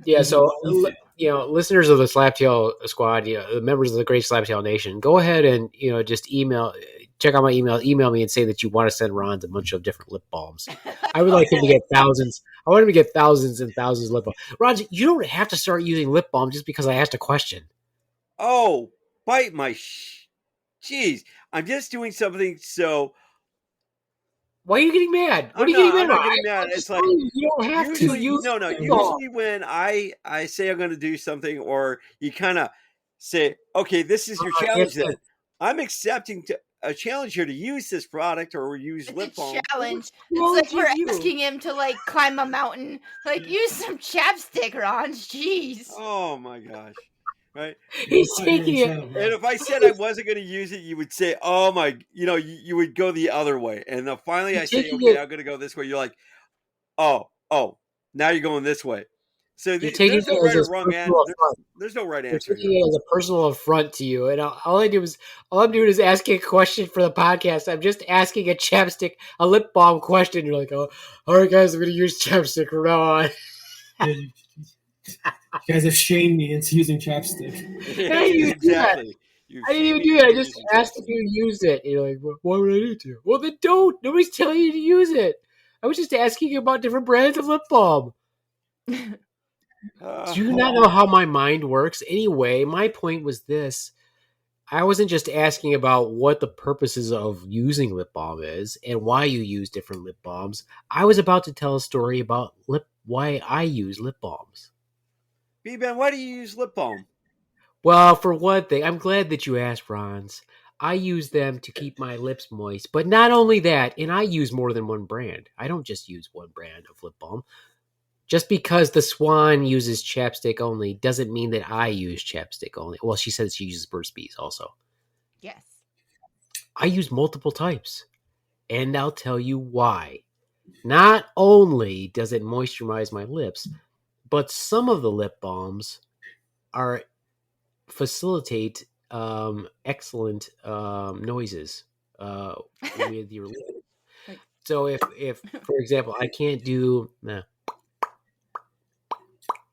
Yeah, so listeners of the Slaptail Squad, the members of the Great Slaptail Nation, go ahead and just check out my email me and say that you want to send Ron a bunch of different lip balms. I would like him to get thousands. I want him to get thousands and thousands of lip balms. Ron, you don't have to start using lip balm just because I asked a question. Oh, bite my jeez! I'm just doing something so. Why are you getting mad? What are you getting mad about? I'm not getting mad. It's like you don't have to use. No. Usually when I say I'm going to do something, or you kind of say, "Okay, this is your challenge," then I'm accepting to. challenge here to use this product or use lip balm. It's a challenge. It's like we're asking him to like climb a mountain. Like use some chapstick, Ron. Jeez. Oh my gosh. Right? He's taking it. And if I said I wasn't going to use it, you would say, "Oh my!" You would go the other way. And then finally, I say, "Okay, I'm going to go this way." You're like, "Oh, now you're going this way." So there's no right or wrong answer. There's no right answer. You're taking it as a personal affront to you, and all I'm doing is asking a question for the podcast. I'm just asking a lip balm question. You're like, "Oh, all right, guys, I'm going to use chapstick from now on." You guys have shamed me into using chapstick. Yeah, exactly. I didn't even do that. I just asked if you used it. And you're like, why would I need to? Well, then don't. Nobody's telling you to use it. I was just asking you about different brands of lip balm. Do you not know how my mind works? Anyway, my point was this. I wasn't just asking about what the purposes of using lip balm is and why you use different lip balms. I was about to tell a story about why I use lip balms. B-Ben, why do you use lip balm? Well, for one thing, I'm glad that you asked, Franz. I use them to keep my lips moist. But not only that, and I use more than one brand. I don't just use one brand of lip balm. Just because the Swan uses chapstick only doesn't mean that I use chapstick only. Well, she says she uses Burt's Bees also. Yes. I use multiple types. And I'll tell you why. Not only does it moisturize my lips, but some of the lip balms facilitate excellent noises with your lips. So if for example, I can't do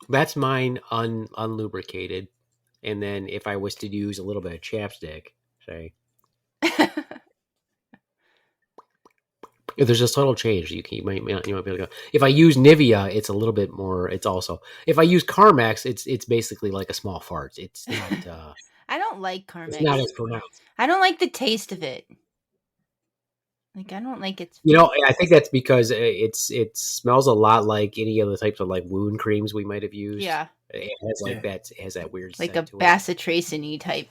that's mine unlubricated, and then if I was to use a little bit of chapstick, say. If there's a subtle change, you might be able to go. If I use Nivea, it's a little bit more. It's also if I use Carmex, it's basically like a small fart. It's not. I don't like Carmex. It's not as pronounced. I don't like the taste of it. Like I don't like it. I think that's because it smells a lot like any other types of like wound creams we might have used. Yeah, it has like that. It has that weird like scent a bacitracin-y type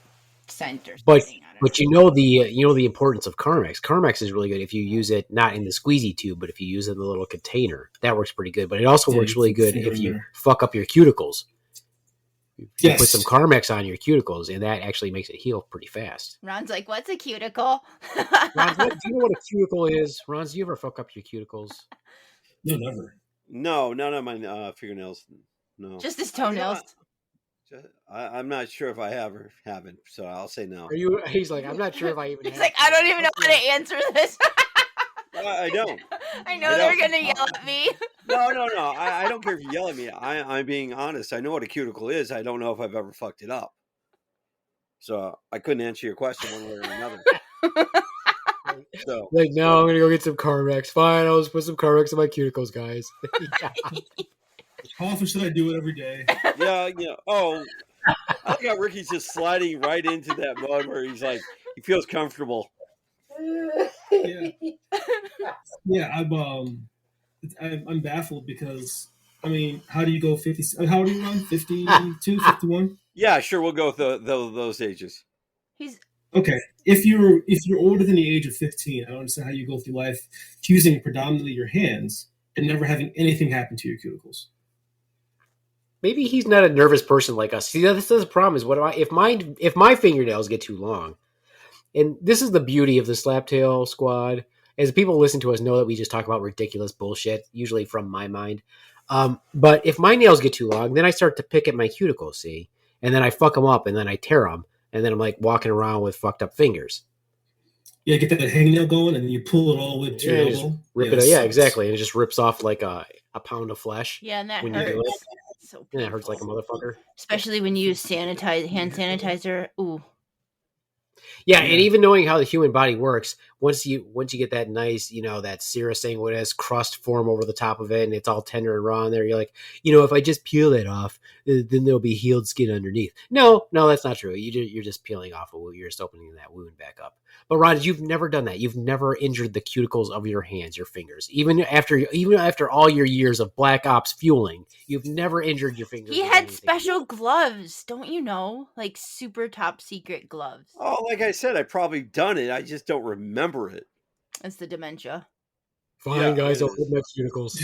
scent or something. But the importance of Carmex. Carmex is really good if you use it not in the squeezy tube, but if you use it in the little container. That works pretty good. But it also works really good if you fuck up your cuticles. You put some Carmex on your cuticles, and that actually makes it heal pretty fast. Ron's like, "What's a cuticle?" Ron, do you know what a cuticle is? Ron, do you ever fuck up your cuticles? No, never. No, none of my fingernails. No, just his toenails. I'm not sure if I have or haven't, so I'll say no. He's like, I'm not sure if I even. He's like, I don't even know how to answer this. I don't. I know they're gonna yell at me. No. I don't care if you yell at me. I'm being honest. I know what a cuticle is. I don't know if I've ever fucked it up. So I couldn't answer your question one way or another. So like, no, I'm gonna go get some Carmex. Fine, I'll just put some Carmex in my cuticles, guys. How often should I do it every day? Yeah. Oh, I like how Ricky's just sliding right into that mode where he's like, he feels comfortable. Yeah. I'm baffled because how do you go 50? How old are you, Ron? 52, 51? Yeah, sure. We'll go with those ages. He's okay. If you're older than the age of 15, I don't understand how you go through life using predominantly your hands and never having anything happen to your cuticles. Maybe he's not a nervous person like us. See, this is the problem. Is if my fingernails get too long, and this is the beauty of the Slaptail Squad. As people listen to us know that we just talk about ridiculous bullshit, usually from my mind. But if my nails get too long, then I start to pick at my cuticles, see? And then I fuck them up, and then I tear them. And then I'm like walking around with fucked up fingers. Yeah, get that hangnail going, and then you pull it all the way to your elbow. Rip it. Yeah, exactly. And it just rips off like a pound of flesh. Yeah, and that when hurts. You do it. So yeah, it hurts like a motherfucker. Especially when you use hand sanitizer. Ooh. Yeah, and even knowing how the human body works, once you get that nice, that Syrah sanguinis crust form over the top of it, and it's all tender and raw in there, you're like, if I just peel that off, then there'll be healed skin underneath. No, that's not true. You're just peeling off a wound. You're just opening that wound back up. But Ron, you've never done that. You've never injured the cuticles of your hands, your fingers, even after all your years of Black Ops fueling. You've never injured your fingers. He had special gloves, don't you know? Like super top secret gloves. Oh, like I said, I've probably done it. I just don't remember it. That's the dementia. Fine, guys, I'll put my cuticles.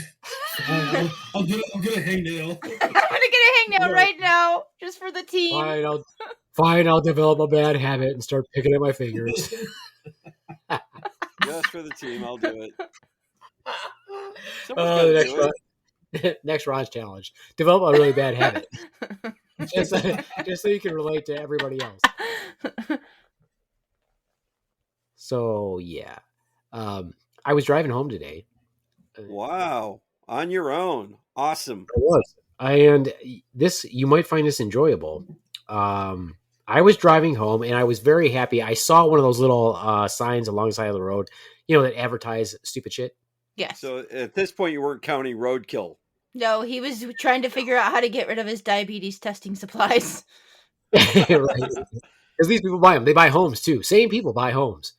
I'll get a hangnail. I'm gonna get a hangnail right now, just for the team. Fine, I'll develop a bad habit and start picking at my fingers. Just for the team, I'll do it. Next Ron's challenge: develop a really bad habit, just so you can relate to everybody else. So yeah, I was driving home today. Wow, on your own, awesome. I was, and this you might find this enjoyable. I was driving home, and I was very happy. I saw one of those little signs alongside of the road, that advertise stupid shit. Yes. So at this point, you weren't counting roadkill. No, he was trying to figure out how to get rid of his diabetes testing supplies. Right. Because these people buy them. They buy homes too. Same people buy homes.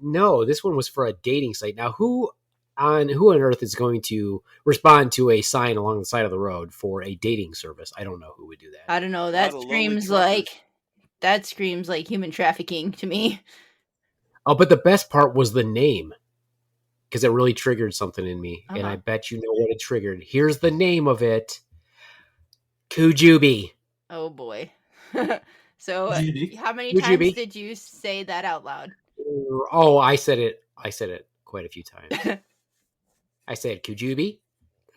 No, this one was for a dating site. Now, who on earth is going to respond to a sign along the side of the road for a dating service? I don't know who would do that. I don't know. That screams like human trafficking to me. Oh, but the best part was the name. Because it really triggered something in me. And I bet you know what it triggered. Here's the name of it. Kujubi. Oh, boy. So how many Kujubi. times did you say that out loud? Oh, I said it quite a few times. I said Kujubi.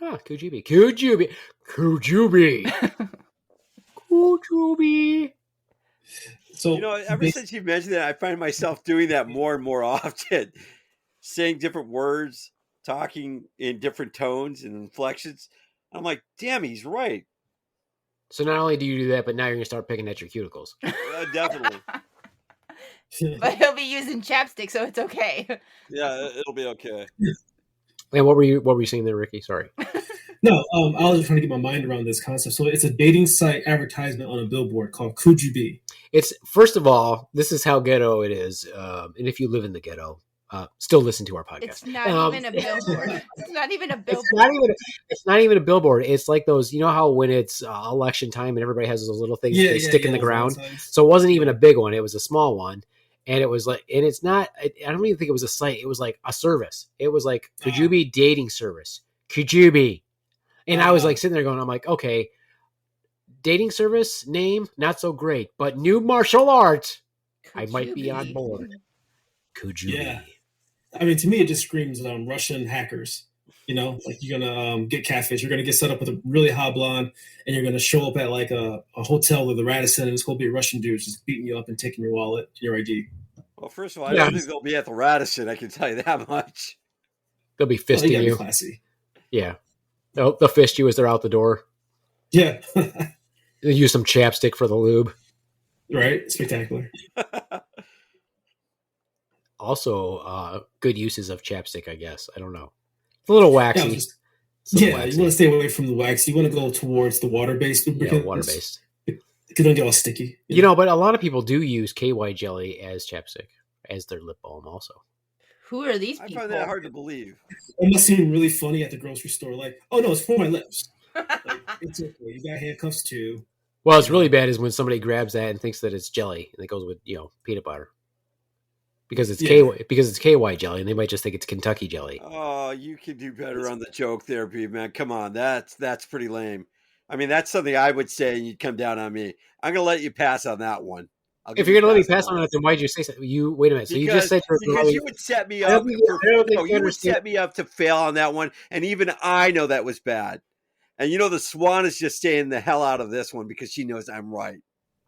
Kujubi. Kujubi. Kujubi. Kujubi. So, ever since you mentioned that, I find myself doing that more and more often. Saying different words, talking in different tones and inflections. I'm like, damn, he's right. So not only do you do that, but now you're going to start picking at your cuticles. Definitely. But he'll be using chapstick, so it's okay. Yeah, it'll be okay. And what were you saying there, Ricky? Sorry. No, I was trying to get my mind around this concept. So it's a dating site advertisement on a billboard called Kujubi. It's, first of all, this is how ghetto it is. And if you live in the ghetto, still listen to our podcast. It's not even a billboard. It's not even a billboard. It's not even a billboard. It's like those, how when it's election time and everybody has those little things they stick in the ground. So it wasn't even a big one. It was a small one. And it was like, and it's not, I don't even think it was a site. It was like a service. It was like Kujubi dating service. Kujubi. And I was like sitting there going, I'm like, okay, dating service name, not so great, but new martial art, Kujubi. I might be on board. Kujubi. Yeah. I mean, to me, it just screams Russian hackers. Like you're going to get catfish. You're going to get set up with a really hot blonde, and you're going to show up at like a hotel with a Radisson, and it's going to be a Russian dude just beating you up and taking your wallet and your ID. Well, first of all, I don't think they'll be at the Radisson. I can tell you that much. They'll be fisting you. Classy. Yeah. They'll fist you as they're out the door. Yeah. They'll use some chapstick for the lube. Right. Spectacular. Also, good uses of chapstick, I guess. I don't know. It's a little waxy. You want to stay away from the wax. You want to go towards the water-based lubricants. Yeah, water-based. Because don't get all sticky. But a lot of people do use KY jelly as chapstick, as their lip balm also. Who are these people? I find that hard to believe. It must seem really funny at the grocery store. Like, oh, no, it's for my lips. It's okay. You got handcuffs, too. Well, it's really bad is when somebody grabs that and thinks that it's jelly, and it goes with, peanut butter. Because it's KY jelly, and they might just think it's Kentucky jelly. Oh, you can do better on the joke there, B-Man. Come on, that's pretty lame. I mean, that's something I would say, and you'd come down on me. I'm going to let you pass on that one. If you're going to let me pass on it, then why did you say so? Wait a minute. So you just said because you would set me up. You would set me up to fail on that one, and even I know that was bad. And the Swan is just staying the hell out of this one because she knows I'm right.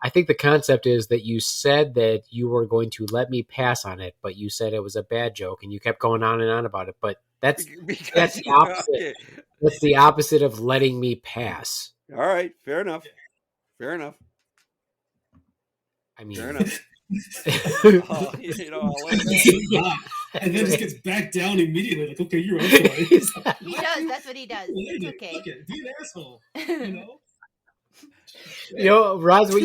I think the concept is that you said that you were going to let me pass on it, but you said it was a bad joke, and you kept going on and on about it. But that's the opposite. Okay. That's the opposite of letting me pass. All right, fair enough. I mean, fair enough. I'll let it and then just gets back down immediately. Like, okay, you're right. Sorry. He does. That's what he does. It's okay. Look it, be an asshole. You know. You know, Roz, what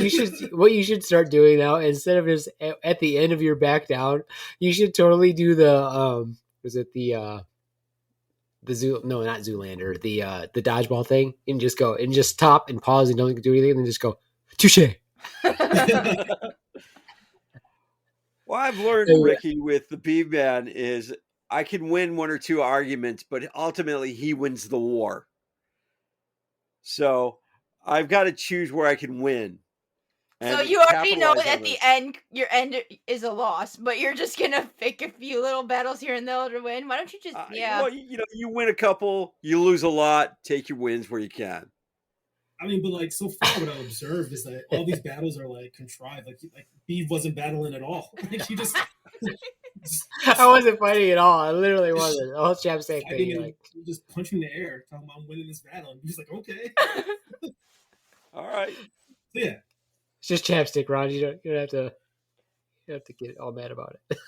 you should start doing now, instead of just at the end of your back down, you should totally do the was it the zoo? No, not Zoolander. The dodgeball thing, and just go and just stop and pause and don't do anything, and then just go touche. Well, I've learned, Ricky, with the Bee Man is I can win one or two arguments, but ultimately he wins the war. So I've got to choose where I can win. So you already know at the end, your end is a loss, but you're just gonna pick a few little battles here and there to win. Why don't you just, Well, you win a couple, you lose a lot. Take your wins where you can. I mean, but like so far, what I've observed is that all these battles are like contrived. Like Beeve wasn't battling at all. Like he just I wasn't fighting at all. I literally wasn't. The whole Chapstick thing. Like, just punching the air, talking about I'm winning this battle. And he's like, okay. All right. So, yeah. It's just Chapstick, Ron. You don't have to get all mad about it.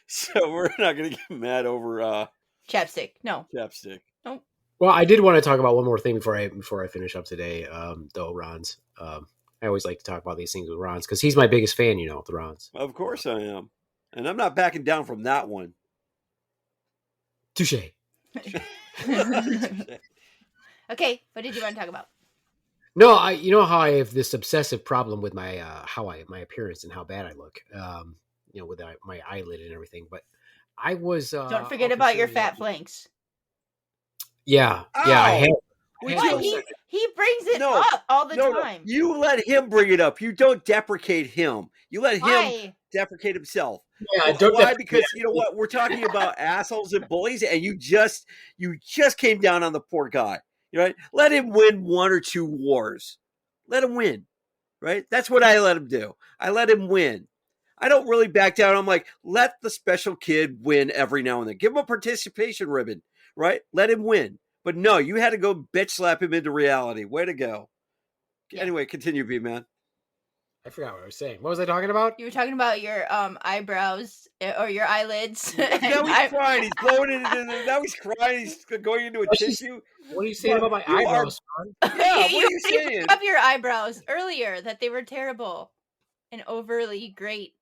So we're not gonna get mad over Chapstick. No. Chapstick. Nope. Well, I did want to talk about one more thing before I finish up today. Though Ron's, I always like to talk about these things with Ron's because he's my biggest fan. The Ron's. Of course I am, and I'm not backing down from that one. Touche. Okay, what did you want to talk about? No, you know how I have this obsessive problem with my my appearance and how bad I look. With my eyelid and everything. But I was don't forget about your fat flanks. Yeah, I have. What? He brings it up all the time. No. You let him bring it up. You don't deprecate him. You let him deprecate himself. Yeah, why? Because you know what? We're talking about assholes and bullies, and you just came down on the poor guy. Right? Let him win one or two wars. Let him win. Right? That's what I let him do. I let him win. I don't really back down. I'm like, let the special kid win every now and then. Give him a participation ribbon. Right? Let him win. But no, you had to go bitch slap him into reality. Way to go. Yeah. Anyway, continue, B-Man. I forgot what I was saying. What was I talking about? You were talking about your eyebrows or your eyelids. Now he's crying. He's blowing it. Now he's crying. He's going into a tissue. What are you saying about my eyebrows? Yeah, what are you saying? You up your eyebrows earlier that they were terrible and overly great.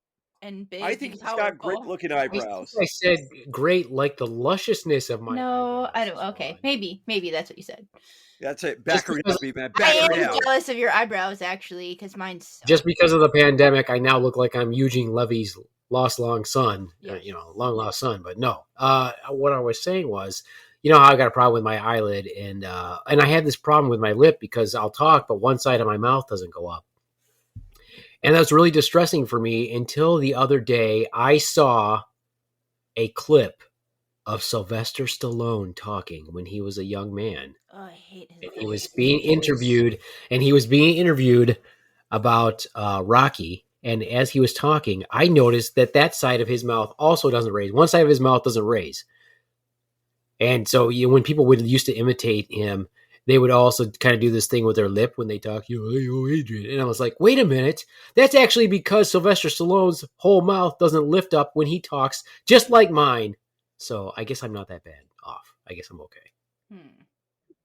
And big. I think he's got great looking eyebrows. I said great, like the lusciousness of my. No, I don't. Okay, maybe that's what you said. That's it. Back her up, man. I am jealous of your eyebrows, actually, because mine's just because of the pandemic. I now look like I'm Eugene Levy's long son. Yeah. Long lost son. But no, what I was saying was, how I got a problem with my eyelid, and I had this problem with my lip because I'll talk, but one side of my mouth doesn't go up. And that was really distressing for me until the other day I saw a clip of Sylvester Stallone talking when he was a young man. Oh, I hate his voice. He was being interviewed about Rocky. And as he was talking, I noticed that side of his mouth also doesn't raise. One side of his mouth doesn't raise. And so when people used to imitate him, they would also kind of do this thing with their lip when they talk, Adrian. And I was like, wait a minute. That's actually because Sylvester Stallone's whole mouth doesn't lift up when he talks, just like mine. So I guess I'm not that bad off. I guess I'm okay.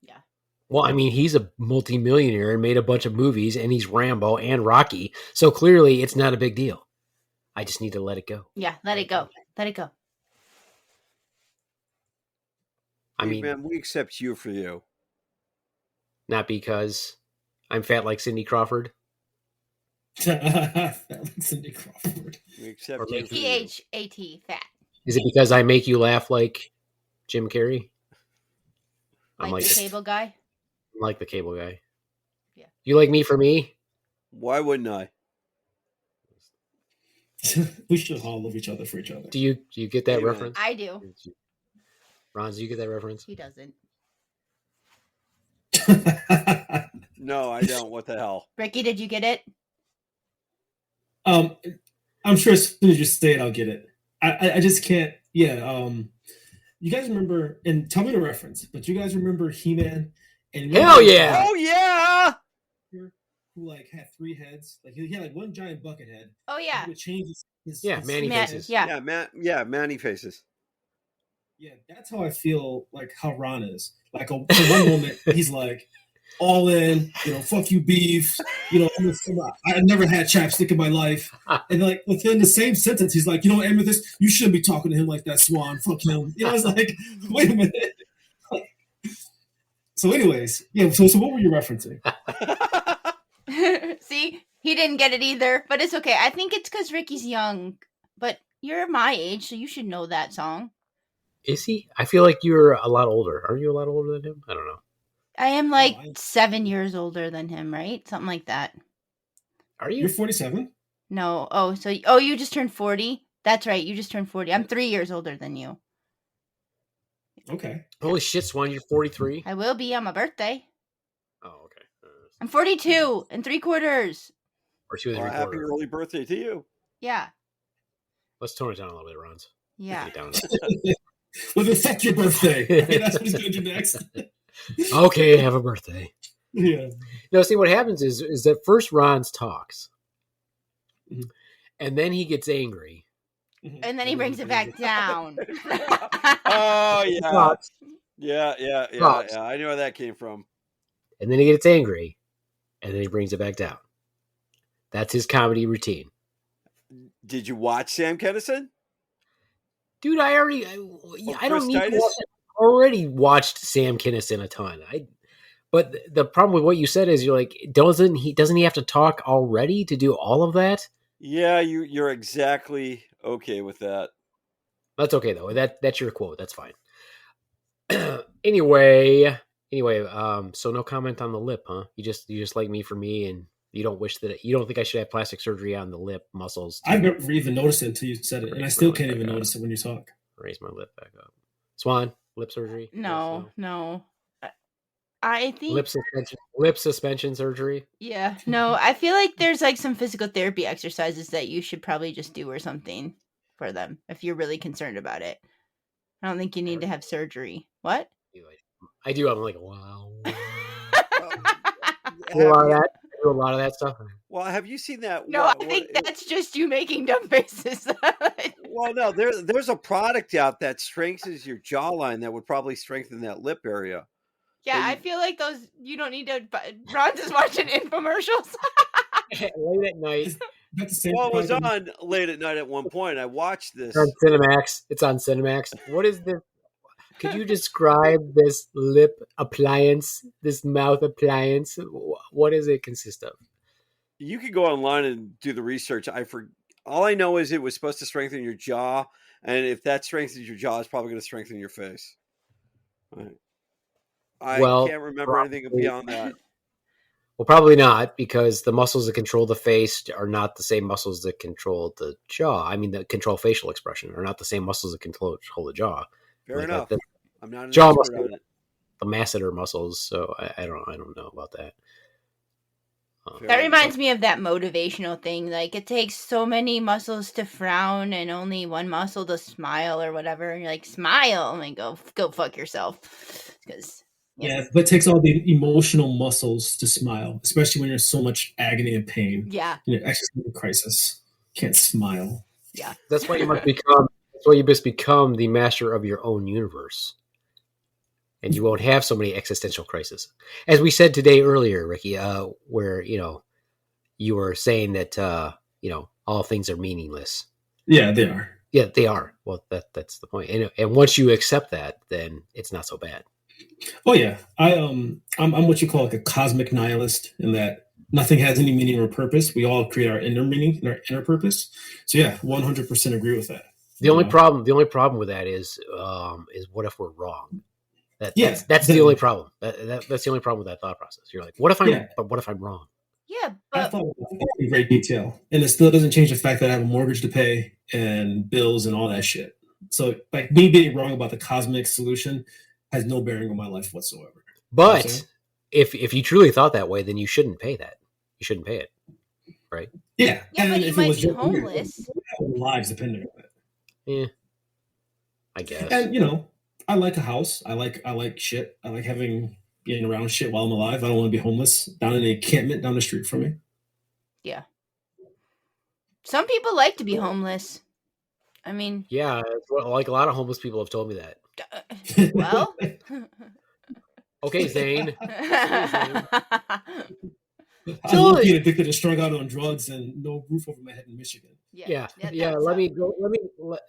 Yeah. Well, I mean, he's a multimillionaire and made a bunch of movies, and he's Rambo and Rocky. So clearly it's not a big deal. I just need to let it go. Yeah, let it go. Let it go. I mean, man, we accept you for you. Not because I'm fat like Cindy Crawford. Fat like Cindy Crawford. We accept you. P-H-A-T, fat. Is it because I make you laugh like Jim Carrey? Like the cable guy? I'm like the cable guy. Yeah. You like me for me? Why wouldn't I? We should all love each other for each other. Do you get that reference? I do. Ron, do you get that reference? He doesn't. No, I don't. What the hell? Ricky, did you get it? I'm sure as soon as you say it, I'll get it. I just can't. Yeah. You guys remember, and tell me the reference, but you guys remember He-Man? And hell yeah! Oh yeah! who like had 3 heads. Like he had like one giant bucket head. Oh yeah. He would change his Manny faces. Yeah. Manny faces. Yeah, that's how I feel like how Ron is. Like for one moment he's like all in, fuck you beef, I never had chapstick in my life. And like within the same sentence, he's like, Amethyst, you shouldn't be talking to him like that, Swan. Fuck him. It's like, wait a minute. So anyways, so what were you referencing? See, he didn't get it either, but it's okay. I think it's because Ricky's young, but you're my age, so you should know that song. Is he? I feel like you're a lot older. Are you a lot older than him? I don't know. I am like 7 years older than him, right? Something like that. Are you? You're 47? No. Oh, you just turned 40? That's right. You just turned 40. I'm 3 years older than you. Okay. Holy shit, Swan, you're 43? I will be on my birthday. Oh, okay. I'm 42 and 3/4. Or 2 and 3/4. Happy early birthday to you. Yeah. Let's tone it down a little bit, Rons. Yeah. Well, then fuck your birthday. Okay, that's what he's going to do next. Okay, have a birthday. Yeah. No, see, what happens is that first Rons talks. Mm-hmm. And then he gets angry. And then he brings it back down. Oh, yeah. Yeah. I know where that came from. And then he gets angry. And then he brings it back down. That's his comedy routine. Did you watch Sam Kinison? Dude, I don't need to watch it. I already watched Sam Kinison a ton. But the problem with what you said is you're like, doesn't he have to talk already to do all of that? Yeah, you're exactly okay with that. That's okay though. That's your quote. That's fine. Anyway, so no comment on the lip, huh? You just like me for me, and you don't think I should have plastic surgery on the lip muscles. I've never even noticed it until you said it, and I still can't even notice it when you talk. Raise my lip back up. Swan, lip surgery? No. I think lip suspension surgery. Yeah. No, I feel like there's like some physical therapy exercises that you should probably just do or something for them if you're really concerned about it. I don't think you need to have surgery. What? I do. I'm like, wow. Do a lot of that stuff. Well, have you seen that? No, I think that's just you making dumb faces. Well, no, there's a product out that strengthens your jawline that would probably strengthen that lip area. Yeah, I feel like those, you don't need to. Ron's is watching infomercials. Late at night. Well, it was on late at night at one point. I watched this. It's on Cinemax. What is this? Could you describe this lip appliance, this mouth appliance? What does it consist of? You could go online and do the research. All I know is it was supposed to strengthen your jaw, and if that strengthens your jaw, it's probably going to strengthen your face. Right. I can't remember anything beyond that. Well, probably not, because the muscles that control the face are not the same muscles that control the jaw. I mean, that control facial expression are not the same muscles that control the jaw. Fair enough. I'm not an jaw expert muscle, on it. The masseter muscles. So I don't know about that. That reminds me of that motivational thing. Like, it takes so many muscles to frown and only one muscle to smile or whatever. And you're like, smile, and go fuck yourself. Because yeah, but it takes all the emotional muscles to smile, especially when there's so much agony and pain. Yeah, existential crisis. Can't smile. Yeah, that's why you must become. That's why you must become the master of your own universe. And you won't have so many existential crises. As we said earlier, Ricky, where, you were saying that, all things are meaningless. Yeah, they are. Yeah, they are. Well, that's the point. And once you accept that, then it's not so bad. Oh yeah. I'm what you call like a cosmic nihilist, in that nothing has any meaning or purpose. We all create our inner meaning and our inner purpose. So yeah, 100% agree with that. The only problem with that is what if we're wrong? That's the only problem. That's the only problem with that thought process. You're like, what if I'm wrong? Yeah, I thought about that in great detail, and it still doesn't change the fact that I have a mortgage to pay and bills and all that shit. So, like, me being wrong about the cosmic solution has no bearing on my life whatsoever. But if you truly thought that way, then you shouldn't pay that. You shouldn't pay it, right? Yeah, and but if you it might was be homeless. Lives depending on it. Yeah, I guess. And I like a house. I like shit. I like having getting around shit while I'm alive. I don't want to be homeless down in an encampment down the street from me. Yeah. Some people like to be homeless. I mean, yeah, like a lot of homeless people have told me that. well, okay, Zane. I'm low-key addicted and strung out on drugs and no roof over my head in Michigan. Yeah. Let me go.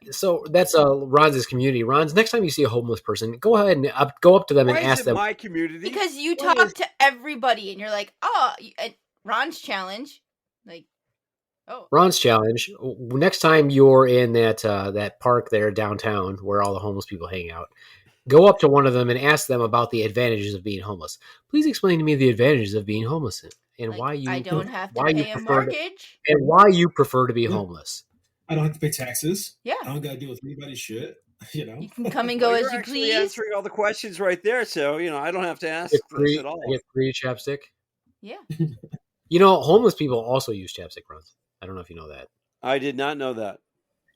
So that's Ron's community. Ron's, next time you see a homeless person, go ahead and go up to them and ask them. My community, because you talk to everybody and you're like, oh, and Ron's challenge, like, oh, Ron's challenge. Next time you're in that park there downtown where all the homeless people hang out, go up to one of them and ask them about the advantages of being homeless. Please explain to me the advantages of being homeless and like, why you I don't have to pay a mortgage and why you prefer to be homeless. I don't have to pay taxes. Yeah, I don't got to deal with anybody's shit. You know, you can come and go as you please. Answering all the questions right there, so I don't have to ask this at all. I get free chapstick. Yeah. Homeless people also use chapstick runs. I don't know if you know that. I did not know that.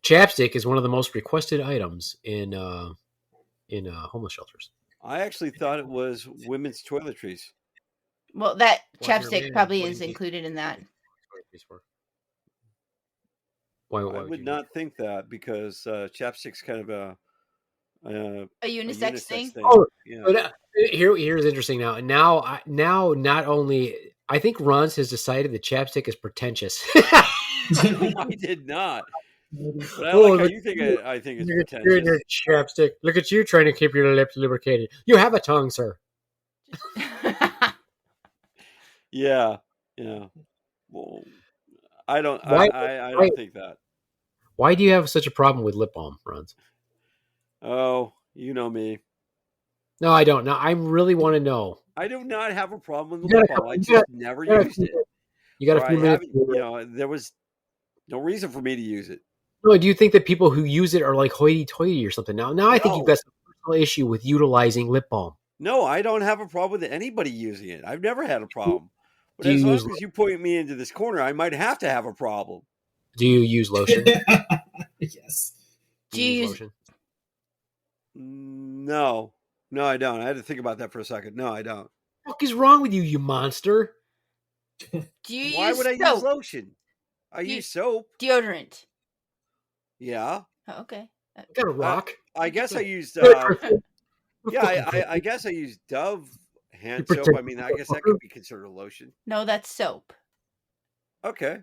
Chapstick is one of the most requested items in homeless shelters. I actually thought it was women's toiletries. Well, that chapstick probably is included in that. Why I would not think that because chapstick's kind of a unisex thing. Oh, yeah. But here's interesting now. Now, not only I think Ron's has decided that chapstick is pretentious. I did not. But I like how you think I think it's pretentious. Your chapstick. Look at you trying to keep your lips lubricated. You have a tongue, sir. Yeah. Well, I don't. I don't think that. Why do you have such a problem with lip balm, Ron? Oh, you know me. No, I don't. No, I really want to know. I do not have a problem with lip balm. I just never used it. You got a few minutes. There was no reason for me to use it. No, do you think that people who use it are like hoity-toity or something? Now I think you've got some personal issue with utilizing lip balm. No, I don't have a problem with anybody using it. I've never had a problem. But as long as you point me into this corner, I might have to have a problem. Do you use lotion? Yes. Do you use lotion? No, I don't. I had to think about that for a second. No, I don't. What the fuck is wrong with you, you monster? Why would I use lotion? I use soap. Deodorant. Yeah. Oh, okay. Got a rock. I guess I used. I guess I used Dove hand soap. I mean, I guess that could be considered a lotion. No, that's soap. Okay.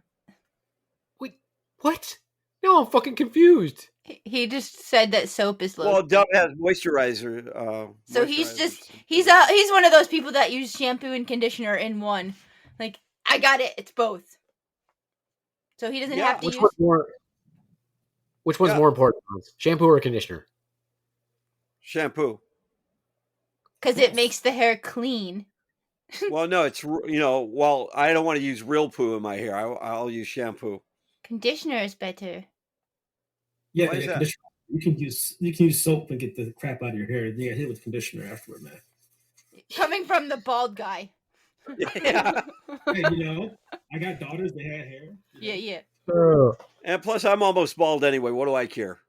Wait, what? No, I'm fucking confused. He just said that soap is lotion. Well, Dove has moisturizer. So he's one of those people that use shampoo and conditioner in one. Like, I got it. It's both. So he doesn't have to use. Which one's more important, shampoo or conditioner? Shampoo. Because it makes the hair clean. Well, no, it's Well, I don't want to use real poo in my hair. I'll use shampoo. Conditioner is better. Yeah, you can use soap and get the crap out of your hair. You get hit with conditioner afterward, man. Coming from the bald guy. Yeah. Hey, I got daughters. They had hair. Yeah. And plus, I'm almost bald anyway. What do I care?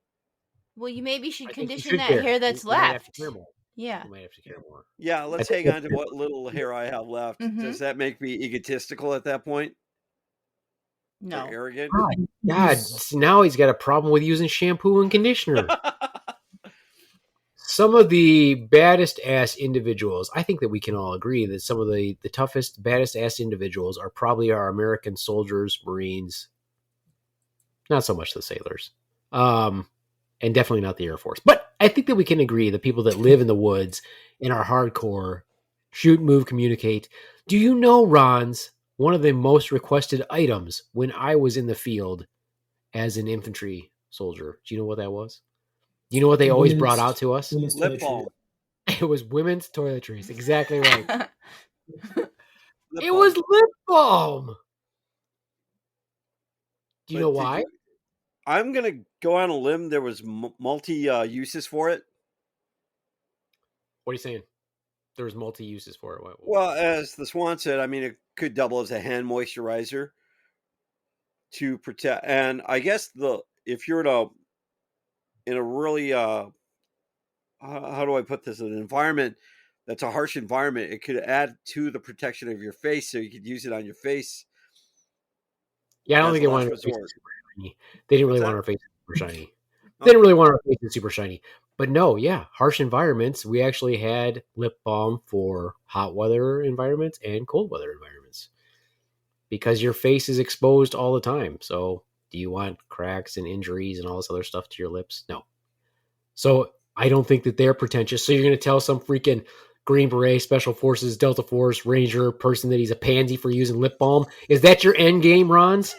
Well, you maybe should condition that hair that's left. Yeah. You might have to care more. Yeah, let's hang on to what little hair I have left. Mm-hmm. Does that make me egotistical at that point? No. Or arrogant? God, now he's got a problem with using shampoo and conditioner. Some of the baddest ass individuals, I think that we can all agree that some of the toughest, baddest ass individuals are probably our American soldiers, Marines. Not so much the sailors. And definitely not the Air Force. But I think that we can agree that people that live in the woods and are hardcore, shoot, move, communicate. Do you know, Ron's, one of the most requested items when I was in the field as an infantry soldier? Do you know what that was? Do you know what they always brought out to us? Lip balm. It was women's toiletries. Exactly right. It was lip balm. Do you know why? I'm going to go on a limb. There was multi-uses for it. What are you saying? There was multi-uses for it. Well, as the Swan said, I mean, it could double as a hand moisturizer to protect. And I guess if you're in a really, how do I put this? An environment That's a harsh environment. It could add to the protection of your face, so you could use it on your face. Yeah, I don't as think a they last wanted our faces resort. super shiny. They didn't What's really that? want our faces super shiny. Oh. They didn't really want our faces super shiny. But no, yeah, harsh environments. We actually had lip balm for hot weather environments and cold weather environments because your face is exposed all the time. So, do you want cracks and injuries and all this other stuff to your lips? No. So, I don't think that they're pretentious. So, you're going to tell some freaking Green Beret, Special Forces, Delta Force, Ranger person that he's a pansy for using lip balm? Is that your end game, Rons?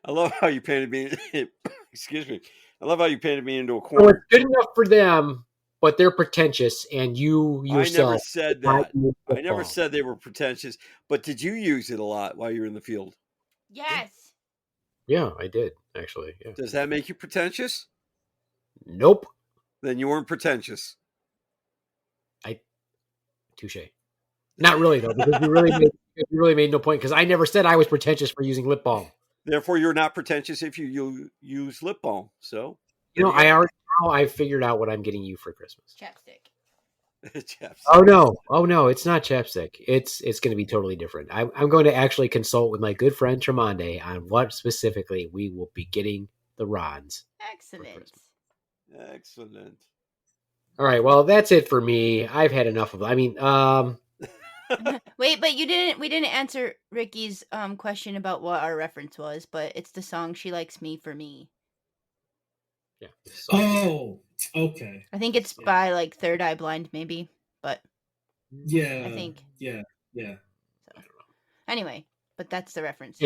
I love how you painted me. Excuse me. I love how you painted me into a So corner. it's good enough for them, but they're pretentious, and you yourself. I never said that. I never said they were pretentious. But did you use it a lot while you were in the field? Yes. Yeah, I did actually. Yeah. Does that make you pretentious? Nope. Then you weren't pretentious. Touche. Not really though, because you really made no point. Because I never said I was pretentious for using lip balm. Therefore, you're not pretentious if you use lip balm. So I figured out what I'm getting you for Christmas. Chapstick. Chapstick. Oh no, it's not chapstick. It's going to be totally different. I'm going to actually consult with my good friend Tremonde on what specifically we will be getting the Rons. Excellent. Excellent. All right, well that's it for me. I've had enough of it. I mean, Wait, but we didn't answer Ricky's question about what our reference was, but it's the song "She Likes Me for Me." Yeah. Oh, okay. I think it's by like Third Eye Blind, maybe, but yeah, I think yeah. So, anyway, but that's the reference.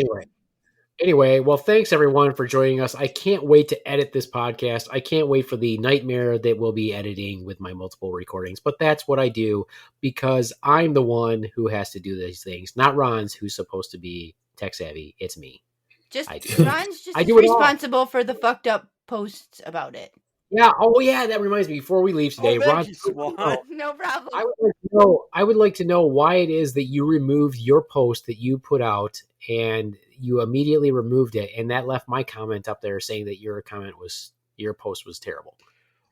Anyway, well, thanks everyone for joining us. I can't wait to edit this podcast. I can't wait for the nightmare that we'll be editing with my multiple recordings. But that's what I do because I'm the one who has to do these things, not Ron's, who's supposed to be tech savvy. It's me. Ron's just responsible for the fucked up posts about it. Yeah. Oh, yeah. That reminds me. Before we leave today, Ron, no problem. I would like to know why it is that you removed your post that you put out and you immediately removed it, and that left my comment up there saying that your post was terrible.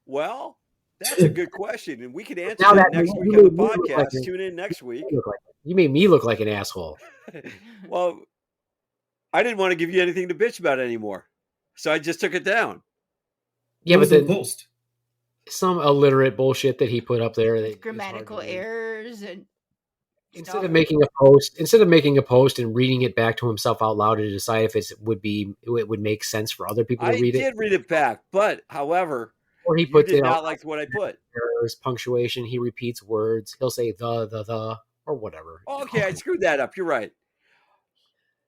Well, that's a good question, and we can answer that next week on the podcast. Tune in next week. You made me look like an asshole. Well, I didn't want to give you anything to bitch about anymore, so I just took it down. Yeah, but then post some illiterate bullshit that he put up there, that grammatical errors and. Instead of making a post and reading it back to himself out loud to decide if it would make sense for other people to read it. I did read it back, but however, or he did not like what I put. Errors, punctuation. He repeats words. He'll say the or whatever. Okay, I screwed that up. You're right.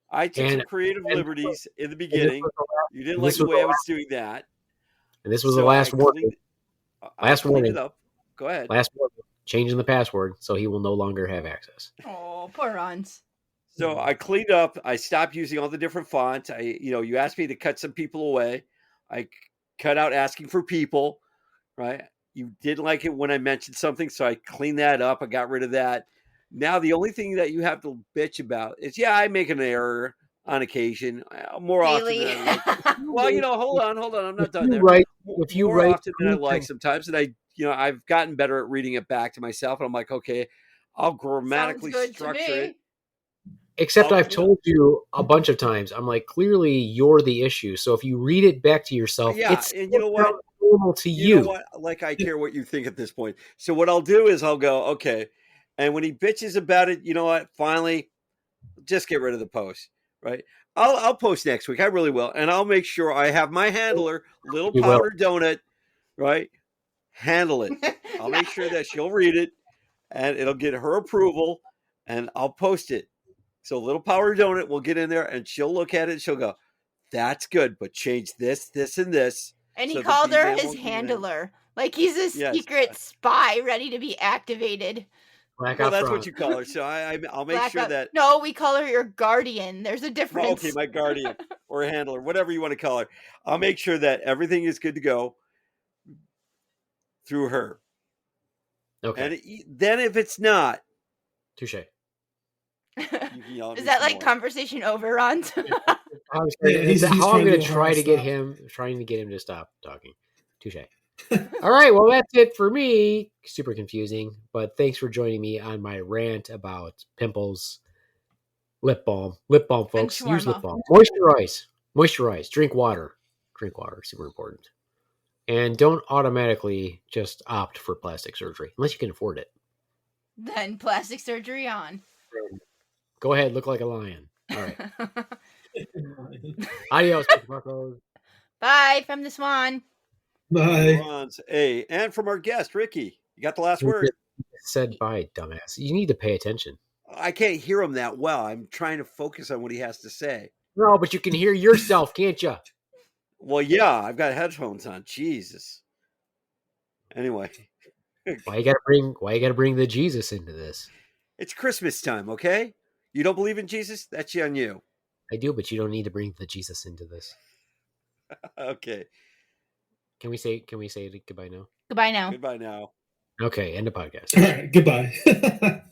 I took some creative liberties in the beginning. You didn't like the way I was doing that. And this was the last warning. Last warning. Go ahead. Last warning. Changing the password so he will no longer have access. Oh, poor Rons. So I cleaned up. I stopped using all the different fonts. You asked me to cut some people away. I cut out asking for people, right? You didn't like it when I mentioned something, so I cleaned that up. I got rid of that. Now the only thing that you have to bitch about is, I make an error on occasion, more Daily. often than I like. Well, hold on. I'm not done there. If you more write often than I like sometimes, and I've gotten better at reading it back to myself, and I'm like, okay, I'll grammatically structure it. Except I've told you a bunch of times, I'm like, clearly you're the issue. So if you read it back to yourself, it's and you know what? Normal to you. Know what? Like, I care what you think at this point. So what I'll do is I'll go, okay. And when he bitches about it, you know what? Finally, just get rid of the post, right? I'll post next week. I really will. And I'll make sure I have my handler, Little Powder Donut, right? Handle it. I'll make sure that she'll read it and it'll get her approval and I'll post it. So Little Power Donut will get in there and she'll look at it and she'll go, that's good, but change this, this, and this. And he called her his handler. Like he's a secret spy ready to be activated. Well, that's what you call her. So I'll make sure that. No, we call her your guardian. There's a difference. Oh, okay, my guardian or a handler, whatever you want to call her. I'll make sure that everything is good to go through her. Okay. And then if it's not. Touche. Is that like conversation over, Ron? How I'm going to try to get him to stop talking. Touche. All right, well, that's it for me. Super confusing, but thanks for joining me on my rant about pimples. Lip balm, folks. Use lip shawarma. balm. Moisturize. Drink water. Super important. And don't automatically just opt for plastic surgery unless you can afford it. Then plastic surgery on. Go ahead, look like a lion. All right. Adios, Mr. Marcos. Bye from the Swan. Bye. Hey, and from our guest, Ricky. You got the last word. Said bye, dumbass. You need to pay attention. I can't hear him that well. I'm trying to focus on what he has to say. No, but you can hear yourself, can't you? Well, yeah, I've got headphones on. Jesus. Anyway. Why you gotta bring the Jesus into this? It's Christmas time, okay? You don't believe in Jesus? That's on you. I do, but you don't need to bring the Jesus into this. Okay. Can we say goodbye now? Goodbye now. Goodbye now. Okay, end the podcast. All right, goodbye.